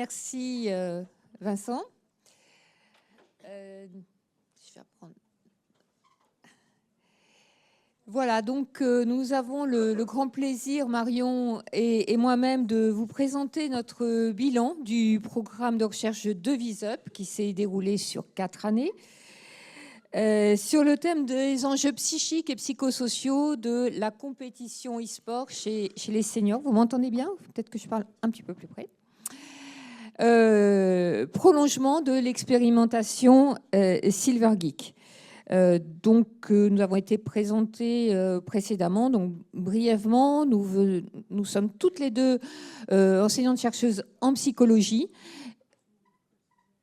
Merci Vincent. Je vais apprendre. Voilà, donc nous avons le grand plaisir, Marion et moi-même, de vous présenter notre bilan du programme de recherche Devise Up qui s'est déroulé sur 4 années sur le thème des enjeux psychiques et psychosociaux de la compétition e-sport chez les seniors. Vous m'entendez bien? Peut-être que je parle un petit peu plus près. Prolongement de l'expérimentation Silver Geek. Nous avons été présentés précédemment. Donc, brièvement, nous sommes toutes les deux enseignantes-chercheuses en psychologie.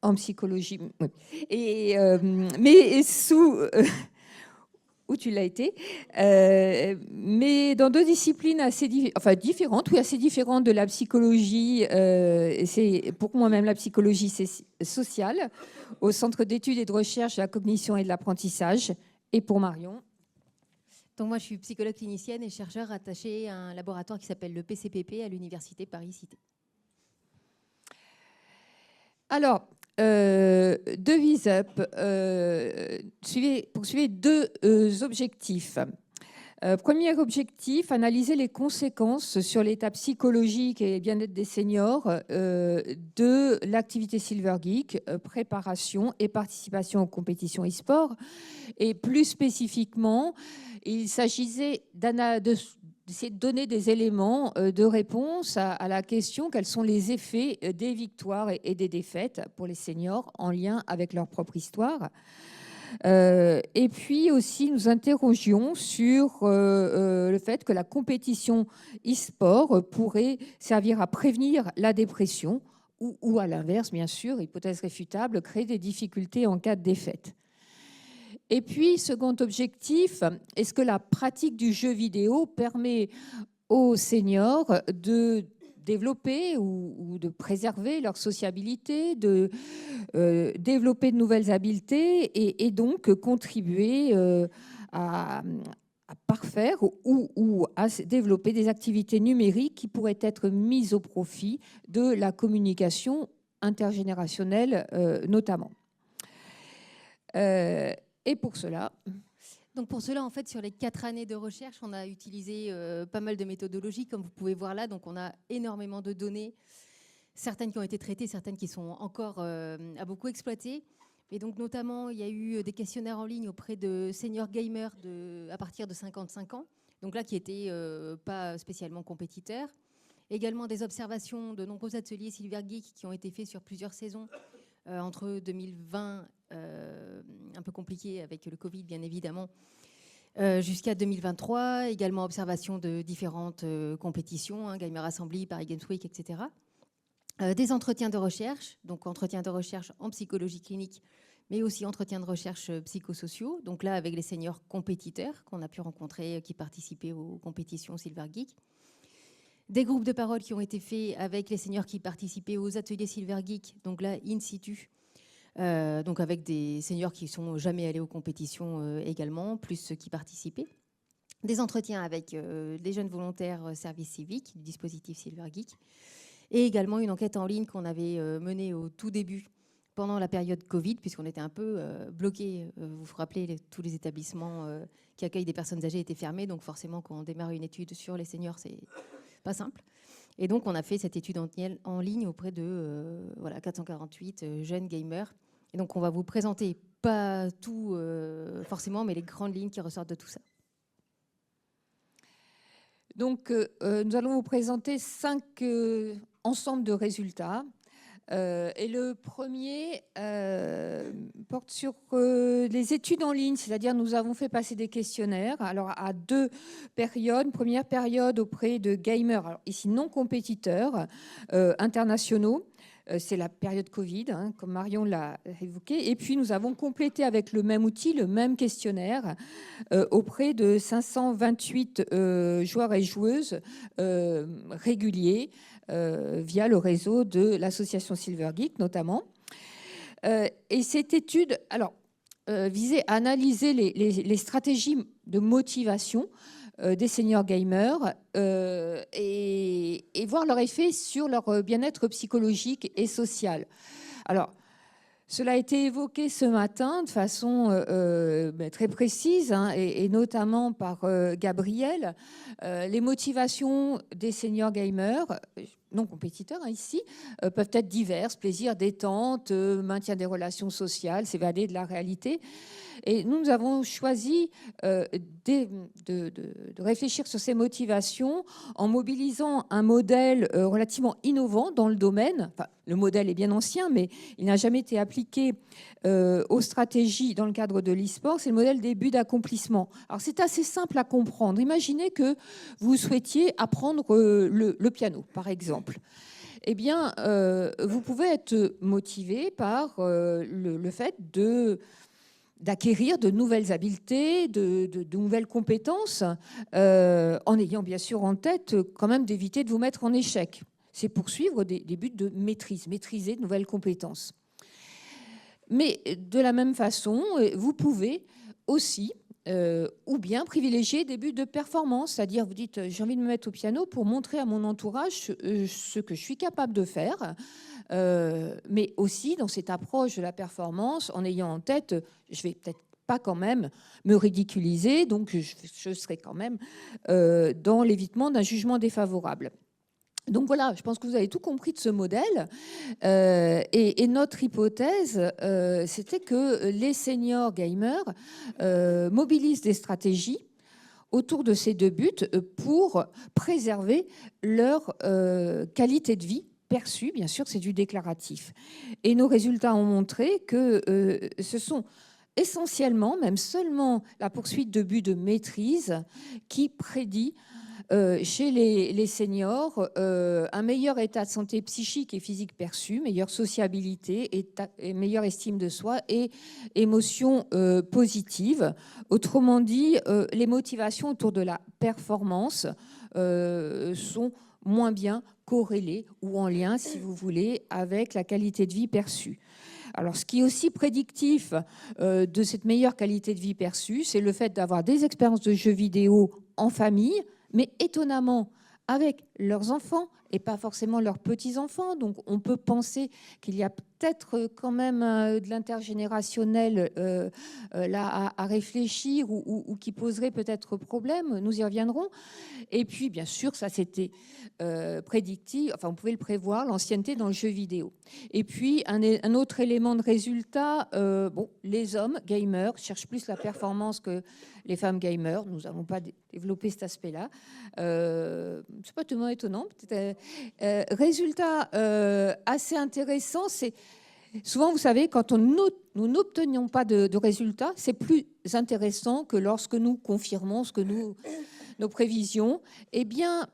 En psychologie, oui. Mais sous... où tu l'as été, mais dans deux disciplines assez différentes, oui, assez différentes de la psychologie. C'est pour moi-même la psychologie sociale, au Centre d'études et de recherche de la cognition et de l'apprentissage, et pour Marion. Donc moi, je suis psychologue clinicienne et chercheur attachée à un laboratoire qui s'appelle le PCPP à l'Université Paris-Cité. Alors, Devise Up, poursuivez deux objectifs. Premier objectif, analyser les conséquences sur l'état psychologique et bien-être des seniors de l'activité Silver Geek, préparation et participation aux compétitions e-sport. Et plus spécifiquement, il s'agissait d'essayer de donner des éléments de réponse à la question quels sont les effets des victoires et des défaites pour les seniors en lien avec leur propre histoire. Et puis aussi, nous interrogions sur le fait que la compétition e-sport pourrait servir à prévenir la dépression ou à l'inverse, bien sûr, hypothèse réfutable, créer des difficultés en cas de défaite. Et puis, second objectif, est-ce que la pratique du jeu vidéo permet aux seniors de développer ou de préserver leur sociabilité, de développer de nouvelles habiletés et donc contribuer à parfaire ou à développer des activités numériques qui pourraient être mises au profit de la communication intergénérationnelle notamment. Et pour cela... Donc pour cela, en fait, sur les 4 années de recherche, on a utilisé pas mal de méthodologies, comme vous pouvez voir là. Donc on a énormément de données, certaines qui ont été traitées, certaines qui sont encore à beaucoup exploiter. Et donc notamment, il y a eu des questionnaires en ligne auprès de seniors gamers à partir de 55 ans, donc là qui n'étaient pas spécialement compétiteurs. Également des observations de nombreux ateliers Silver Geek qui ont été faits sur plusieurs saisons entre 2020, un peu compliqué avec le Covid bien évidemment, jusqu'à 2023. Également observation de différentes compétitions, Gamer Assembly, Paris Games Week, etc. Des entretiens de recherche, donc entretiens de recherche en psychologie clinique, mais aussi entretiens de recherche psychosociaux, donc là avec les seniors compétiteurs qu'on a pu rencontrer qui participaient aux compétitions Silver Geek. Des groupes de parole qui ont été faits avec les seniors qui participaient aux ateliers Silver Geek, donc là in situ, donc avec des seniors qui ne sont jamais allés aux compétitions également, plus ceux qui participaient. Des entretiens avec des jeunes volontaires service civique du dispositif Silver Geek. Et également une enquête en ligne qu'on avait menée au tout début, pendant la période Covid, puisqu'on était un peu bloqués. Vous vous rappelez, tous les établissements qui accueillent des personnes âgées étaient fermés. Donc forcément, quand on démarre une étude sur les seniors, c'est pas simple. Et donc, on a fait cette étude en ligne auprès de 448 jeunes gamers. Et donc, on va vous présenter pas tout forcément, mais les grandes lignes qui ressortent de tout ça. Donc, nous allons vous présenter 5 ensembles de résultats. Et le premier porte sur les études en ligne, c'est-à-dire nous avons fait passer des questionnaires alors à 2 périodes. Première période auprès de gamers, alors ici non compétiteurs, internationaux. C'est la période Covid, comme Marion l'a évoqué. Et puis, nous avons complété avec le même outil, le même questionnaire, auprès de 528 joueurs et joueuses réguliers via le réseau de l'association Silver Geek, notamment. Et cette étude visait à analyser les stratégies de motivation des seniors gamers et voir leur effet sur leur bien-être psychologique et social. Alors, cela a été évoqué ce matin de façon très précise, hein, et notamment par Gabriel. Les motivations des seniors gamers, non compétiteurs hein, ici, peuvent être diverses: plaisir, détente, maintien des relations sociales, s'évader de la réalité. Et nous avons choisi de réfléchir sur ces motivations en mobilisant un modèle relativement innovant dans le domaine. Enfin, le modèle est bien ancien, mais il n'a jamais été appliqué aux stratégies dans le cadre de l'e-sport. C'est le modèle des buts d'accomplissement. Alors, c'est assez simple à comprendre. Imaginez que vous souhaitiez apprendre le piano, par exemple. Eh bien, vous pouvez être motivé par le fait d'acquérir de nouvelles habiletés, de nouvelles compétences, en ayant bien sûr en tête quand même d'éviter de vous mettre en échec. C'est poursuivre des buts de maîtrise, maîtriser de nouvelles compétences. Mais de la même façon, vous pouvez aussi ou bien privilégier des buts de performance, c'est-à-dire vous dites j'ai envie de me mettre au piano pour montrer à mon entourage ce que je suis capable de faire, mais aussi dans cette approche de la performance en ayant en tête je vais peut-être pas quand même me ridiculiser, donc je serai quand même dans l'évitement d'un jugement défavorable. Donc voilà, je pense que vous avez tout compris de ce modèle. Et notre hypothèse, c'était que les seniors gamers mobilisent des stratégies autour de ces deux buts pour préserver leur qualité de vie perçue. Bien sûr, c'est du déclaratif. Et nos résultats ont montré que ce sont essentiellement, même seulement, la poursuite de buts de maîtrise qui prédit chez les seniors, un meilleur état de santé psychique et physique perçu, meilleure sociabilité, et meilleure estime de soi et émotions positives. Autrement dit, les motivations autour de la performance sont moins bien corrélées ou en lien, si vous voulez, avec la qualité de vie perçue. Alors, ce qui est aussi prédictif de cette meilleure qualité de vie perçue, c'est le fait d'avoir des expériences de jeux vidéo en famille, mais étonnamment avec leurs enfants et pas forcément leurs petits-enfants. Donc on peut penser qu'il y a peut-être quand même de l'intergénérationnel là à réfléchir ou qui poserait peut-être problème. Nous y reviendrons. Et puis bien sûr, ça c'était prédictif, enfin on pouvait le prévoir, l'ancienneté dans le jeu vidéo. Et puis un autre élément de résultat, bon, les hommes gamers cherchent plus la performance que les femmes gamers. Nous n'avons pas développé cet aspect-là. C'est pas tellement étonnant. Résultat assez intéressant, c'est souvent, vous savez, quand nous n'obtenions pas de résultats, c'est plus intéressant que lorsque nous confirmons ce que nos prévisions. Eh bien,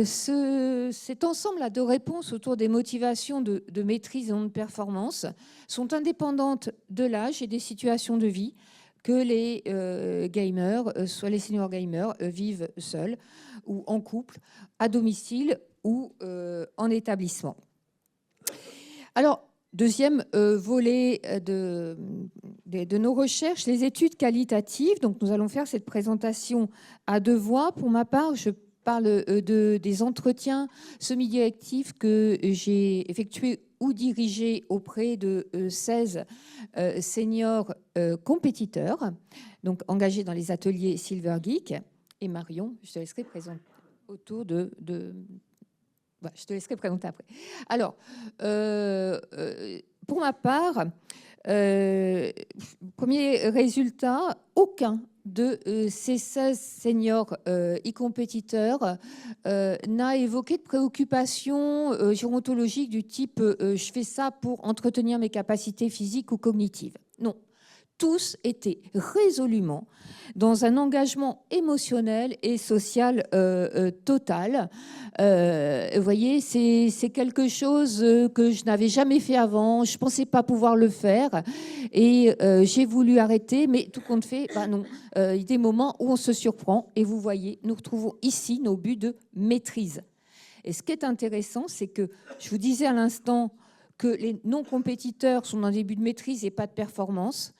cet ensemble de réponses autour des motivations de maîtrise et de performance sont indépendantes de l'âge et des situations de vie que les gamers, soit les seniors gamers, vivent seuls ou en couple, à domicile ou en établissement. Alors, deuxième volet de nos recherches, les études qualitatives. Donc, nous allons faire cette présentation à deux voix. Pour ma part, je parle des entretiens semi-directifs que j'ai effectués ou dirigés auprès de 16 seniors compétiteurs, donc engagés dans les ateliers Silver Geek. Et Marion, je te laisserai présenter autour je te laisserai présenter après. Alors, pour ma part, premier résultat, aucun de ces 16 seniors e-compétiteurs n'a évoqué de préoccupation gérontologique du type je fais ça pour entretenir mes capacités physiques ou cognitives. Non. Tous étaient résolument dans un engagement émotionnel et social total. Vous voyez, c'est quelque chose que je n'avais jamais fait avant. Je ne pensais pas pouvoir le faire. Et j'ai voulu arrêter, mais tout compte fait, non. Il y a des moments où on se surprend. Et vous voyez, nous retrouvons ici nos buts de maîtrise. Et ce qui est intéressant, c'est que je vous disais à l'instant que les non-compétiteurs sont dans des buts de maîtrise et pas de performance.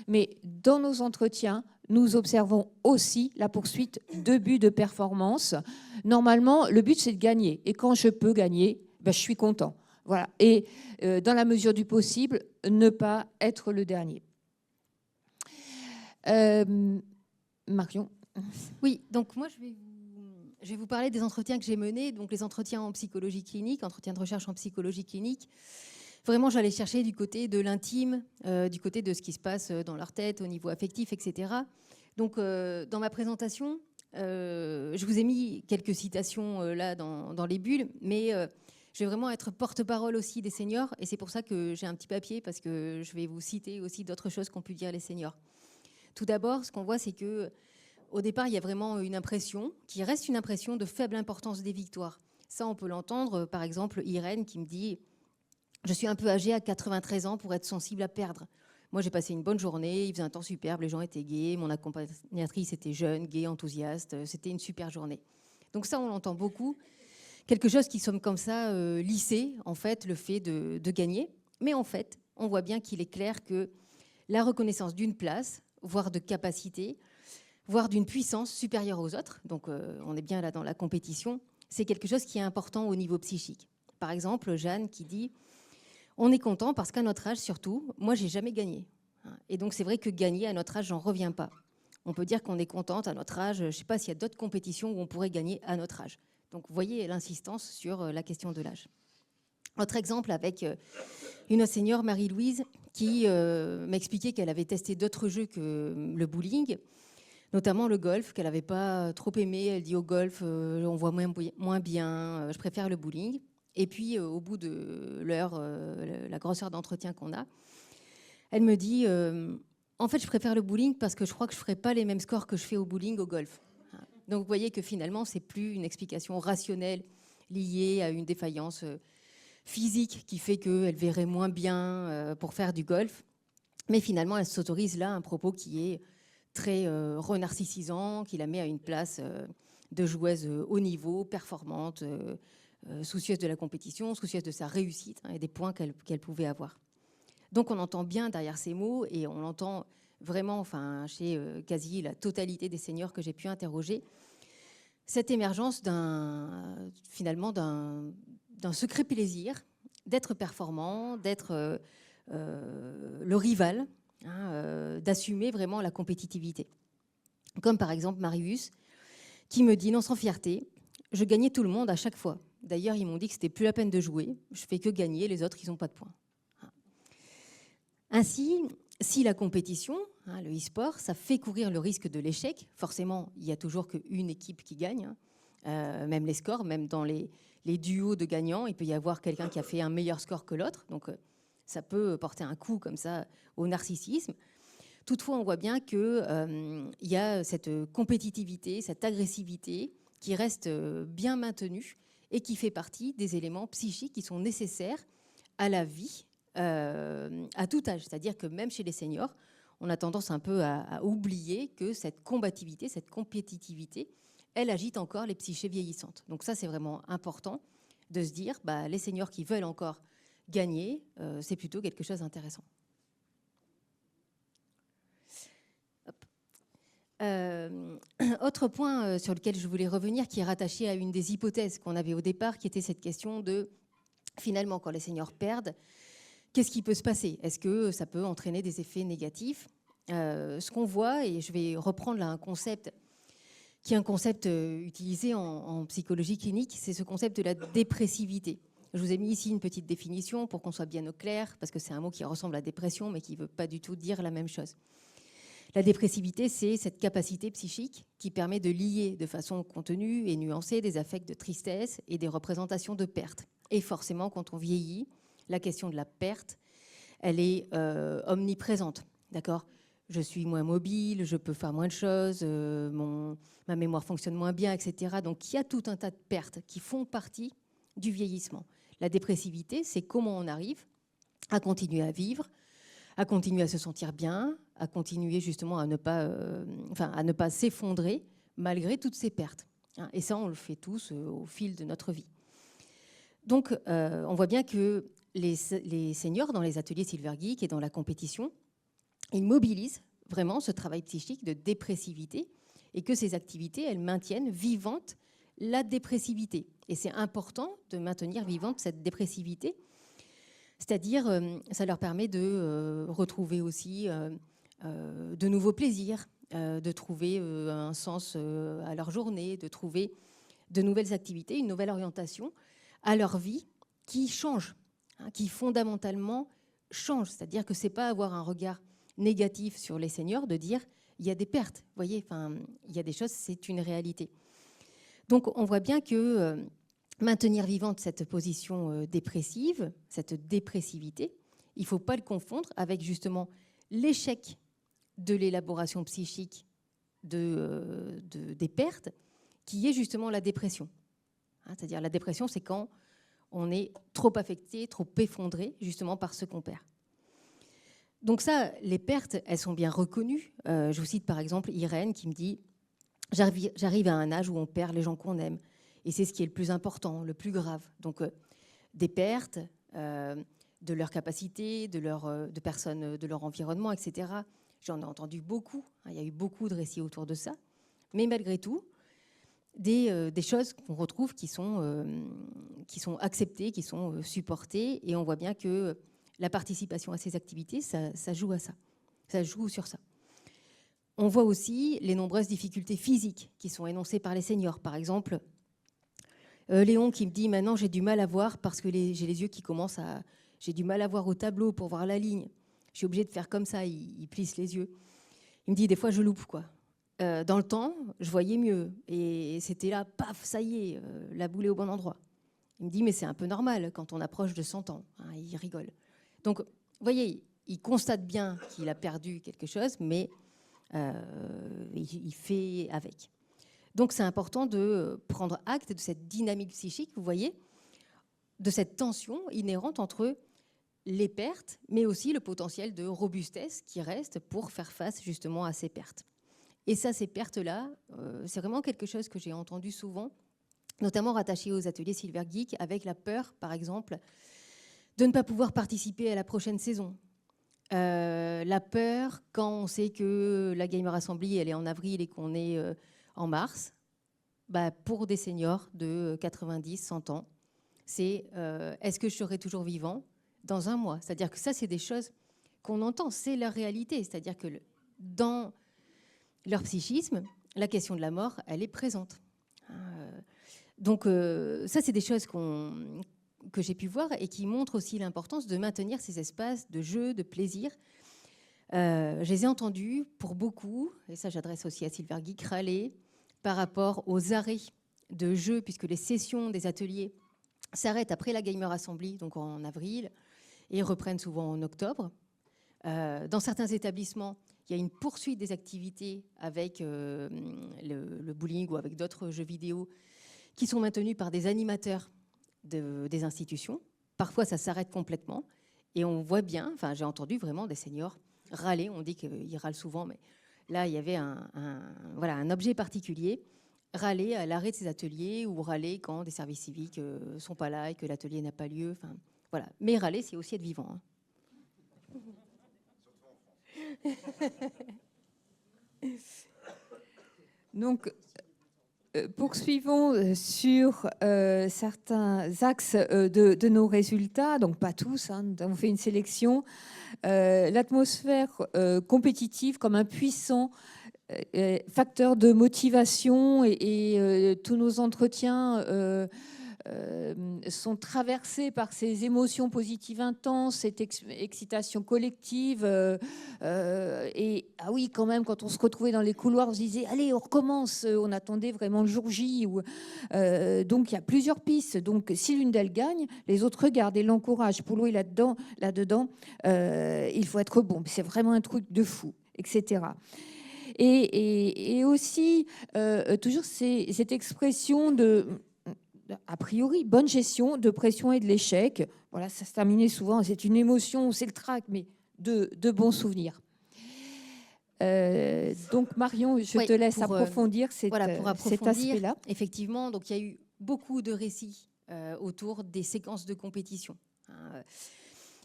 Mais dans nos entretiens, nous observons aussi la poursuite de buts de performance. Normalement, le but, c'est de gagner. Et quand je peux gagner, ben, je suis content. Voilà. Et dans la mesure du possible, ne pas être le dernier. Marion. Oui, donc moi, je vais vous parler des entretiens que j'ai menés, donc les entretiens en psychologie clinique, entretiens de recherche en psychologie clinique. Vraiment, j'allais chercher du côté de l'intime, du côté de ce qui se passe dans leur tête, au niveau affectif, etc. Donc, dans ma présentation, je vous ai mis quelques citations là dans les bulles, mais je vais vraiment être porte-parole aussi des seniors, et c'est pour ça que j'ai un petit papier, parce que je vais vous citer aussi d'autres choses qu'ont pu dire les seniors. Tout d'abord, ce qu'on voit, c'est que au départ, il y a vraiment une impression, qui reste une impression de faible importance des victoires. Ça, on peut l'entendre, par exemple, Irène qui me dit « Je suis un peu âgée à 93 ans pour être sensible à perdre. Moi, j'ai passé une bonne journée, il faisait un temps superbe, les gens étaient gais, mon accompagnatrice était jeune, gaie, enthousiaste, c'était une super journée. » Donc ça, on l'entend beaucoup. Quelque chose qui sommes comme ça lissé, en fait, le fait de gagner. Mais en fait, on voit bien qu'il est clair que la reconnaissance d'une place, voire de capacité, voire d'une puissance supérieure aux autres, donc on est bien là dans la compétition, c'est quelque chose qui est important au niveau psychique. Par exemple, Jeanne qui dit « On est content parce qu'à notre âge, surtout, moi, j'ai jamais gagné. » Et donc, c'est vrai que gagner, à notre âge, j'en reviens pas. On peut dire qu'on est contente à notre âge. Je ne sais pas s'il y a d'autres compétitions où on pourrait gagner à notre âge. Donc, vous voyez l'insistance sur la question de l'âge. Autre exemple avec une senior, Marie-Louise, qui m'expliquait qu'elle avait testé d'autres jeux que le bowling, notamment le golf, qu'elle n'avait pas trop aimé. Elle dit au golf, on voit moins bien, je préfère le bowling. Et puis, au bout de l'heure, la grosse heure d'entretien qu'on a, elle me dit, en fait, je préfère le bowling parce que je crois que je ne ferai pas les mêmes scores que je fais au bowling au golf. Donc, vous voyez que finalement, ce n'est plus une explication rationnelle liée à une défaillance physique qui fait qu'elle verrait moins bien pour faire du golf. Mais finalement, elle s'autorise là un propos qui est très renarcissisant, qui la met à une place de joueuse haut niveau, performante, soucieuse de la compétition, soucieuse de sa réussite et des points qu'elle pouvait avoir. Donc on entend bien derrière ces mots, et on l'entend vraiment chez quasi la totalité des seniors que j'ai pu interroger, cette émergence finalement d'un secret plaisir d'être performant, d'être le rival, d'assumer vraiment la compétitivité. Comme par exemple Marius, qui me dit non sans fierté, je gagnais tout le monde à chaque fois. D'ailleurs, ils m'ont dit que c'était plus la peine de jouer, je fais que gagner, les autres, ils n'ont pas de points. Ainsi, si la compétition, le e-sport, ça fait courir le risque de l'échec, forcément, il n'y a toujours qu'une équipe qui gagne, même les scores, même dans les duos de gagnants, il peut y avoir quelqu'un qui a fait un meilleur score que l'autre, donc ça peut porter un coup comme ça au narcissisme. Toutefois, on voit bien qu'il y a cette compétitivité, cette agressivité qui reste bien maintenue et qui fait partie des éléments psychiques qui sont nécessaires à la vie à tout âge. C'est-à-dire que même chez les seniors, on a tendance un peu à oublier que cette combativité, cette compétitivité, elle agite encore les psychés vieillissantes. Donc ça, c'est vraiment important de se dire, les seniors qui veulent encore gagner, c'est plutôt quelque chose d'intéressant. Autre point sur lequel je voulais revenir, qui est rattaché à une des hypothèses qu'on avait au départ, qui était cette question de, finalement, quand les seniors perdent, qu'est-ce qui peut se passer? Est-ce que ça peut entraîner des effets négatifs? Ce qu'on voit, et je vais reprendre là un concept qui est un concept utilisé en psychologie clinique, c'est ce concept de la dépressivité. Je vous ai mis ici une petite définition pour qu'on soit bien au clair, parce que c'est un mot qui ressemble à dépression, mais qui ne veut pas du tout dire la même chose. La dépressivité, c'est cette capacité psychique qui permet de lier de façon contenue et nuancée des affects de tristesse et des représentations de perte. Et forcément, quand on vieillit, la question de la perte, elle est omniprésente, d'accord ? Je suis moins mobile, je peux faire moins de choses, ma mémoire fonctionne moins bien, etc. Donc, il y a tout un tas de pertes qui font partie du vieillissement. La dépressivité, c'est comment on arrive à continuer à vivre, à continuer à se sentir bien, à continuer justement à ne pas s'effondrer malgré toutes ces pertes. Et ça, on le fait tous au fil de notre vie. Donc, on voit bien que les seniors dans les ateliers Silver Geek et dans la compétition, ils mobilisent vraiment ce travail psychique de dépressivité et que ces activités, elles maintiennent vivante la dépressivité. Et c'est important de maintenir vivante cette dépressivité. C'est-à-dire, ça leur permet de retrouver aussi de nouveaux plaisirs, de trouver un sens à leur journée, de trouver de nouvelles activités, une nouvelle orientation à leur vie qui change, qui fondamentalement change. C'est-à-dire que ce n'est pas avoir un regard négatif sur les seniors, de dire il y a des pertes, vous voyez, il y a des choses, c'est une réalité. Donc on voit bien que maintenir vivante cette position dépressive, cette dépressivité, il ne faut pas le confondre avec justement l'échec de l'élaboration psychique des pertes, qui est justement la dépression. C'est-à-dire la dépression, c'est quand on est trop affecté, trop effondré, justement par ce qu'on perd. Donc ça, les pertes, elles sont bien reconnues. Je vous cite par exemple Irène qui me dit « J'arrive à un âge où on perd les gens qu'on aime. Et c'est ce qui est le plus important, le plus grave. » Donc des pertes de leur capacité, de personnes de leur environnement, etc. J'en ai entendu beaucoup. Il y a eu beaucoup de récits autour de ça. Mais malgré tout, des choses qu'on retrouve qui sont acceptées, qui sont supportées. Et on voit bien que la participation à ces activités, ça joue à ça. Ça joue sur ça. On voit aussi les nombreuses difficultés physiques qui sont énoncées par les seniors. Par exemple, Léon qui me dit « Maintenant, j'ai du mal à voir parce que j'ai les yeux qui commencent à... J'ai du mal à voir au tableau pour voir la ligne. Je suis obligé de faire comme ça. » Il plisse les yeux. Il me dit « Des fois, je loupe, quoi. » Dans le temps, je voyais mieux. Et c'était là, paf, ça y est, la boule est au bon endroit. Il me dit « Mais c'est un peu normal quand on approche de 100 ans. » Il rigole. Donc, vous voyez, il constate bien qu'il a perdu quelque chose, mais il fait avec. Donc, c'est important de prendre acte de cette dynamique psychique, vous voyez, de cette tension inhérente entre les pertes, mais aussi le potentiel de robustesse qui reste pour faire face justement à ces pertes. Et ça, ces pertes-là, c'est vraiment quelque chose que j'ai entendu souvent, notamment rattaché aux ateliers Silvergeek, avec la peur, par exemple, de ne pas pouvoir participer à la prochaine saison. La peur quand on sait que la Gamer Assembly, elle est en avril et qu'on est en mars, pour des seniors de 90, 100 ans, c'est est-ce que je serai toujours vivant dans un mois? C'est-à-dire que ça, c'est des choses qu'on entend, c'est la réalité. C'est-à-dire que dans leur psychisme, la question de la mort, elle est présente. Donc ça, c'est des choses que j'ai pu voir et qui montrent aussi l'importance de maintenir ces espaces de jeu, de plaisir. Je les ai entendus pour beaucoup, et ça j'adresse aussi à Silvergeek, râler par rapport aux arrêts de jeu, puisque les sessions des ateliers s'arrêtent après la Gamer Assembly, donc en avril, et reprennent souvent en octobre. Dans certains établissements, il y a une poursuite des activités avec le bowling ou avec d'autres jeux vidéo qui sont maintenus par des animateurs des institutions. Parfois, ça s'arrête complètement. Et on voit bien, enfin, j'ai entendu vraiment des seniors râler. On dit qu'ils râlent souvent, mais là, il y avait un objet particulier. Râler à l'arrêt de ces ateliers ou râler quand des services civiques ne sont pas là et que l'atelier n'a pas lieu. Enfin, voilà. Mais râler, c'est aussi être vivant. Donc, poursuivons sur certains axes de nos résultats, donc pas tous, nous avons fait une sélection. L'atmosphère compétitive comme un puissant facteur de motivation et tous nos entretiens sont traversés par ces émotions positives intenses, cette excitation collective. Et ah oui, quand même, quand on se retrouvait dans les couloirs, on se disait allez, on recommence. On attendait vraiment le jour J. Donc il y a plusieurs pistes. Donc si l'une d'elles gagne, les autres regardent et l'encouragent. Pour Louis là-dedans, il faut être bon. C'est vraiment un truc de fou, etc. Et aussi, toujours cette expression a priori, bonne gestion de pression et de l'échec. Voilà, ça se terminait souvent. C'est une émotion, c'est le trac, mais de bons souvenirs. Donc, Marion, je te laisse approfondir cet aspect-là. Effectivement, donc il y a eu beaucoup de récits autour des séquences de compétition.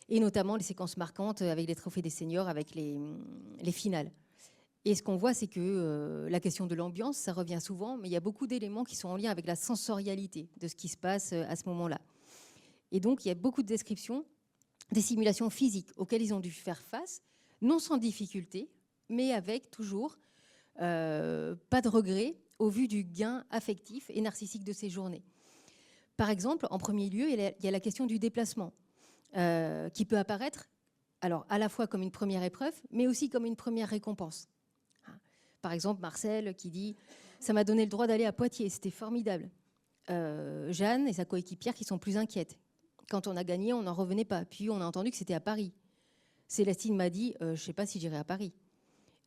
Et notamment les séquences marquantes avec les trophées des seniors, avec les finales. Et ce qu'on voit, c'est que la question de l'ambiance, ça revient souvent, mais il y a beaucoup d'éléments qui sont en lien avec la sensorialité de ce qui se passe à ce moment-là. Et donc, il y a beaucoup de descriptions des simulations physiques auxquelles ils ont dû faire face, non sans difficulté, mais avec toujours pas de regret au vu du gain affectif et narcissique de ces journées. Par exemple, en premier lieu, il y a la question du déplacement, qui peut apparaître alors, à la fois comme une première épreuve, mais aussi comme une première récompense. Par exemple, Marcel qui dit « Ça m'a donné le droit d'aller à Poitiers, c'était formidable ». Jeanne et sa coéquipière qui sont plus inquiètes. Quand on a gagné, on n'en revenait pas. Puis on a entendu que c'était à Paris. Célestine m'a dit je ne sais pas si j'irai à Paris.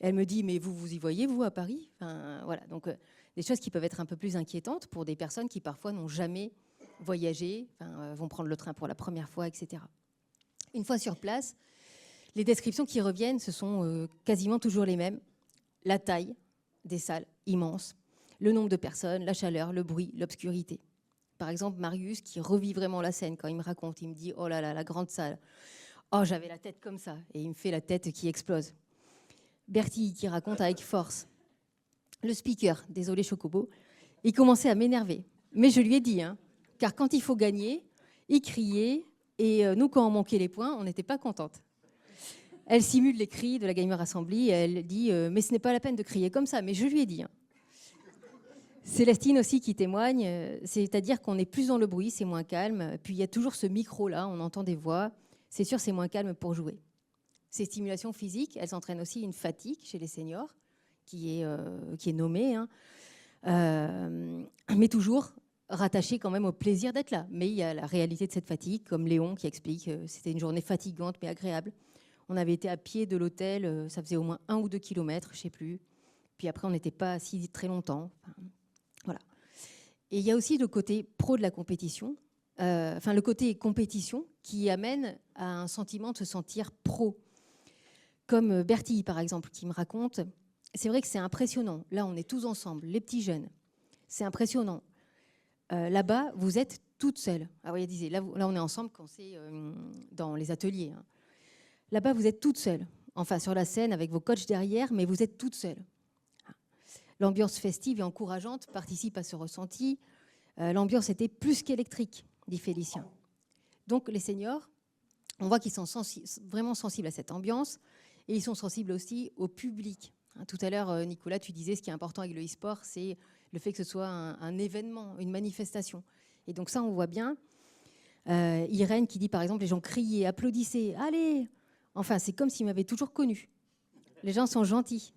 Elle me dit mais vous y voyez, vous, à Paris? Enfin, voilà. Donc, des choses qui peuvent être un peu plus inquiétantes pour des personnes qui parfois n'ont jamais voyagé, vont prendre le train pour la première fois, etc. Une fois sur place, les descriptions qui reviennent, ce sont quasiment toujours les mêmes. La taille des salles, immenses, le nombre de personnes, la chaleur, le bruit, l'obscurité. Par exemple, Marius, qui revit vraiment la scène quand il me raconte, il me dit « Oh là là, la grande salle. Oh, j'avais la tête comme ça. » Et il me fait la tête qui explose. Bertie, qui raconte avec force. Le speaker, désolé Chocobo, il commençait à m'énerver. Mais je lui ai dit, car quand il faut gagner, il criait, et nous, quand on manquait les points, on n'était pas contente. Elle simule les cris de la Gamer Assembly, et elle dit « Mais ce n'est pas la peine de crier comme ça. » Mais je lui ai dit. Célestine aussi qui témoigne, c'est-à-dire qu'on est plus dans le bruit, c'est moins calme. Puis il y a toujours ce micro-là, on entend des voix. C'est sûr, c'est moins calme pour jouer. Ces stimulations physiques, elles entraînent aussi une fatigue chez les seniors, qui est nommée, mais toujours rattachée quand même au plaisir d'être là. Mais il y a la réalité de cette fatigue, comme Léon qui explique que c'était une journée fatigante mais agréable. On avait été à pied de l'hôtel, ça faisait au moins 1 ou 2 kilomètres, je ne sais plus. Puis après, on n'était pas assis très longtemps. Voilà. Et il y a aussi le côté pro de la compétition, le côté compétition qui amène à un sentiment de se sentir pro. Comme Bertie, par exemple, qui me raconte, c'est vrai que c'est impressionnant. Là, on est tous ensemble, les petits jeunes. C'est impressionnant. Là-bas, vous êtes toutes seules. Ah oui, elle disait, là, on est ensemble quand c'est dans les ateliers. Là-bas, vous êtes toutes seules. Enfin, sur la scène, avec vos coachs derrière, mais vous êtes toutes seules. L'ambiance festive et encourageante participe à ce ressenti. L'ambiance était plus qu'électrique, dit Félicien. Donc les seniors, on voit qu'ils sont vraiment sensibles à cette ambiance et ils sont sensibles aussi au public. Tout à l'heure, Nicolas, tu disais ce qui est important avec le e-sport, c'est le fait que ce soit un événement, une manifestation. Et donc ça, on voit bien. Irène qui dit par exemple, les gens criaient, applaudissaient, allez. Enfin, c'est comme s'ils m'avaient toujours connu. Les gens sont gentils.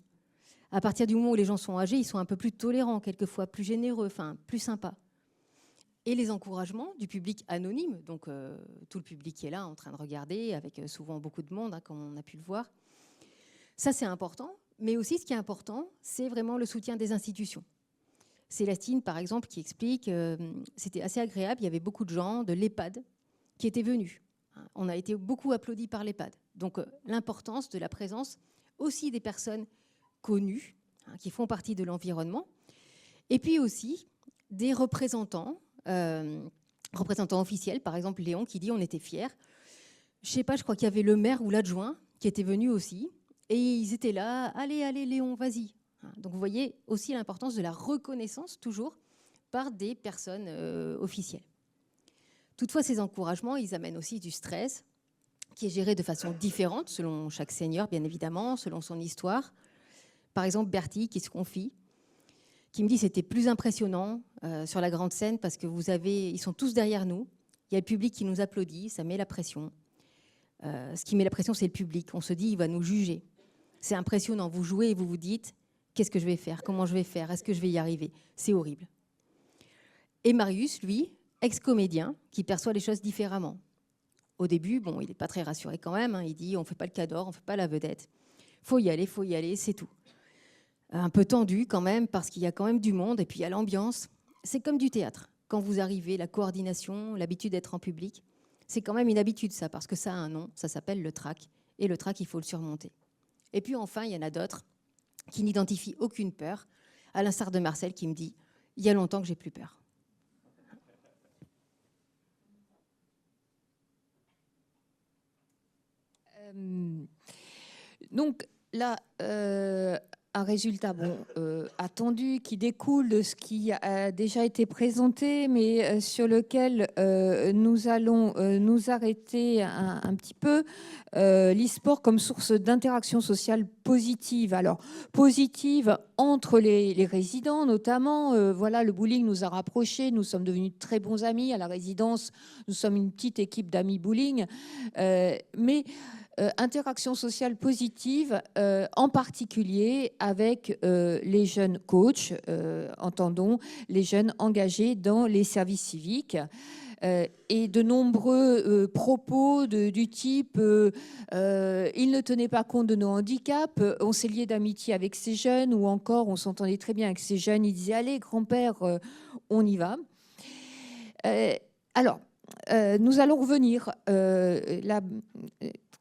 À partir du moment où les gens sont âgés, ils sont un peu plus tolérants, quelquefois plus généreux, plus sympas. Et les encouragements du public anonyme, donc tout le public qui est là en train de regarder, avec souvent beaucoup de monde, comme on a pu le voir. Ça, c'est important. Mais aussi, ce qui est important, c'est vraiment le soutien des institutions. Célestine, par exemple, qui explique c'était assez agréable. Il y avait beaucoup de gens de l'EHPAD qui étaient venus. On a été beaucoup applaudis par l'EHPAD. Donc, l'importance de la présence aussi des personnes connues, qui font partie de l'environnement, et puis aussi des représentants officiels, par exemple Léon qui dit on était fiers. Je sais pas, je crois qu'il y avait le maire ou l'adjoint qui était venu aussi, et ils étaient là, allez Léon, vas-y. Donc vous voyez aussi l'importance de la reconnaissance toujours par des personnes officielles. Toutefois, ces encouragements, ils amènent aussi du stress qui est géré de façon différente selon chaque senior, bien évidemment, selon son histoire. Par exemple, Bertie qui se confie, qui me dit c'était plus impressionnant sur la grande scène parce que ils sont tous derrière nous. Il y a le public qui nous applaudit, ça met la pression. Ce qui met la pression, c'est le public. On se dit, il va nous juger. C'est impressionnant. Vous jouez et vous vous dites, qu'est-ce que je vais faire? Comment je vais faire? Est-ce que je vais y arriver? C'est horrible. Et Marius, lui, ex-comédien, qui perçoit les choses différemment. Au début, bon, il n'est pas très rassuré quand même. Il dit, on ne fait pas le cador, on ne fait pas la vedette. Faut y aller, c'est tout. Un peu tendu quand même, parce qu'il y a quand même du monde, et puis il y a l'ambiance. C'est comme du théâtre. Quand vous arrivez, la coordination, l'habitude d'être en public, c'est quand même une habitude, ça, parce que ça a un nom, ça s'appelle le trac. Et le trac, il faut le surmonter. Et puis enfin, il y en a d'autres qui n'identifient aucune peur, à l'instar de Marcel qui me dit « il y a longtemps que j'ai plus peur ». Donc là, un résultat attendu qui découle de ce qui a déjà été présenté, mais sur lequel nous allons nous arrêter un petit peu. L'e-sport comme source d'interaction sociale positive. Alors, positive entre les résidents notamment. Voilà, le bowling nous a rapprochés. Nous sommes devenus très bons amis à la résidence. Nous sommes une petite équipe d'amis bowling. Mais interaction sociale positive, en particulier avec les jeunes coachs, entendons les jeunes engagés dans les services civiques. Et de nombreux propos du type il ne tenait pas compte de nos handicaps, on s'est lié d'amitié avec ces jeunes, ou encore on s'entendait très bien avec ces jeunes, il disait allez grand-père, on y va. Alors, nous allons revenir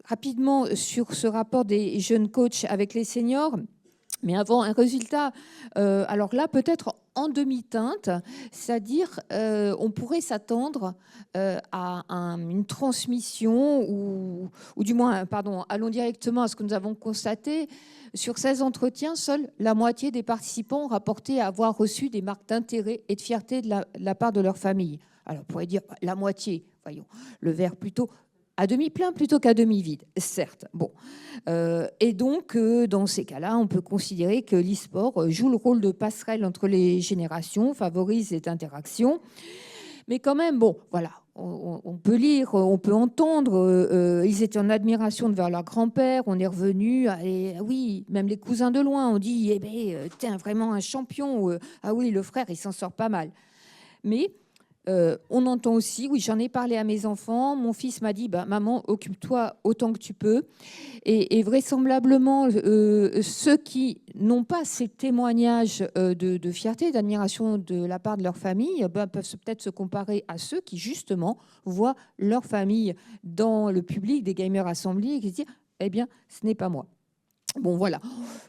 rapidement sur ce rapport des jeunes coachs avec les seniors. Mais avant, un résultat, alors là, peut-être en demi-teinte, c'est-à-dire on pourrait s'attendre à une transmission, ou du moins, pardon, allons directement à ce que nous avons constaté. Sur 16 entretiens, seule la moitié des participants ont rapporté avoir reçu des marques d'intérêt et de fierté de la part de leur famille. Alors, on pourrait dire la moitié, voyons, le verre plutôt à demi-plein plutôt qu'à demi-vide, certes. Bon. Et donc, dans ces cas-là, on peut considérer que l'e-sport joue le rôle de passerelle entre les générations, favorise cette interaction. Mais quand même, bon, voilà, on peut lire, on peut entendre, ils étaient en admiration devant leur grand-père, on est revenu, et oui, même les cousins de loin, on dit, eh ben, t'es vraiment un champion, ah oui, le frère, il s'en sort pas mal. Mais on entend aussi, oui, j'en ai parlé à mes enfants, mon fils m'a dit, bah, maman, occupe-toi autant que tu peux. Et vraisemblablement, ceux qui n'ont pas ces témoignages de fierté, d'admiration de la part de leur famille, peuvent peut-être se comparer à ceux qui, justement, voient leur famille dans le public des Gamers Assemblée et qui se disent, eh bien, ce n'est pas moi. Bon, voilà.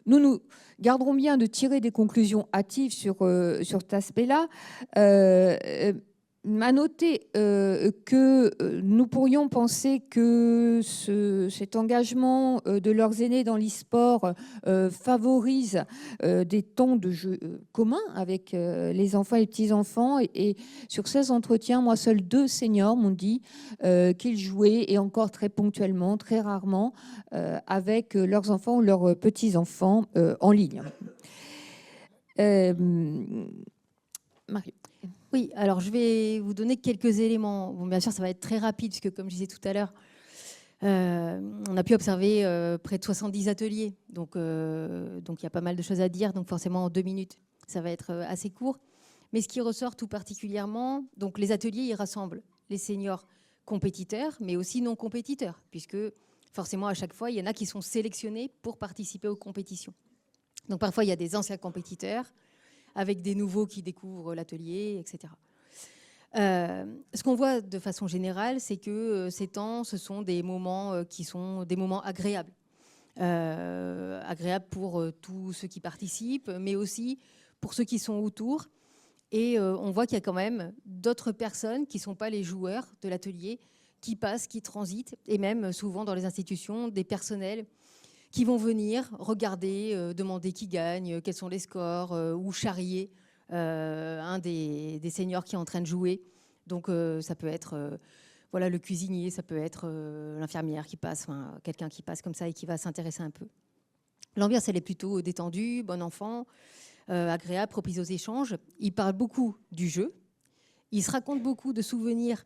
Nous garderons bien de tirer des conclusions hâtives sur cet aspect-là. À noter que nous pourrions penser que cet engagement de leurs aînés dans l'e-sport favorise des temps de jeu communs avec les enfants et les petits-enfants. Et sur ces entretiens, moi, seuls 2 seniors m'ont dit qu'ils jouaient, et encore très ponctuellement, très rarement, avec leurs enfants ou leurs petits-enfants en ligne. Marie. Oui, alors je vais vous donner quelques éléments. Bon, bien sûr, ça va être très rapide, puisque comme je disais tout à l'heure, on a pu observer près de 70 ateliers. Donc, il y a pas mal de choses à dire. Donc, forcément, en 2 minutes, ça va être assez court. Mais ce qui ressort tout particulièrement, donc les ateliers, ils rassemblent les seniors compétiteurs, mais aussi non compétiteurs, puisque forcément, à chaque fois, il y en a qui sont sélectionnés pour participer aux compétitions. Donc, parfois, il y a des anciens compétiteurs, avec des nouveaux qui découvrent l'atelier, etc. Ce qu'on voit de façon générale, c'est que ces temps, ce sont des moments qui sont des moments agréables. Agréables pour tous ceux qui participent, mais aussi pour ceux qui sont autour. Et on voit qu'il y a quand même d'autres personnes qui ne sont pas les joueurs de l'atelier, qui passent, qui transitent, et même souvent dans les institutions, des personnels qui vont venir regarder, demander qui gagne, quels sont les scores, ou charrier un des seniors qui est en train de jouer. Donc ça peut être voilà, le cuisinier, ça peut être l'infirmière qui passe, quelqu'un qui passe comme ça et qui va s'intéresser un peu. L'ambiance, elle est plutôt détendue, bon enfant, agréable, propice aux échanges. Il parle beaucoup du jeu. Il se raconte beaucoup de souvenirs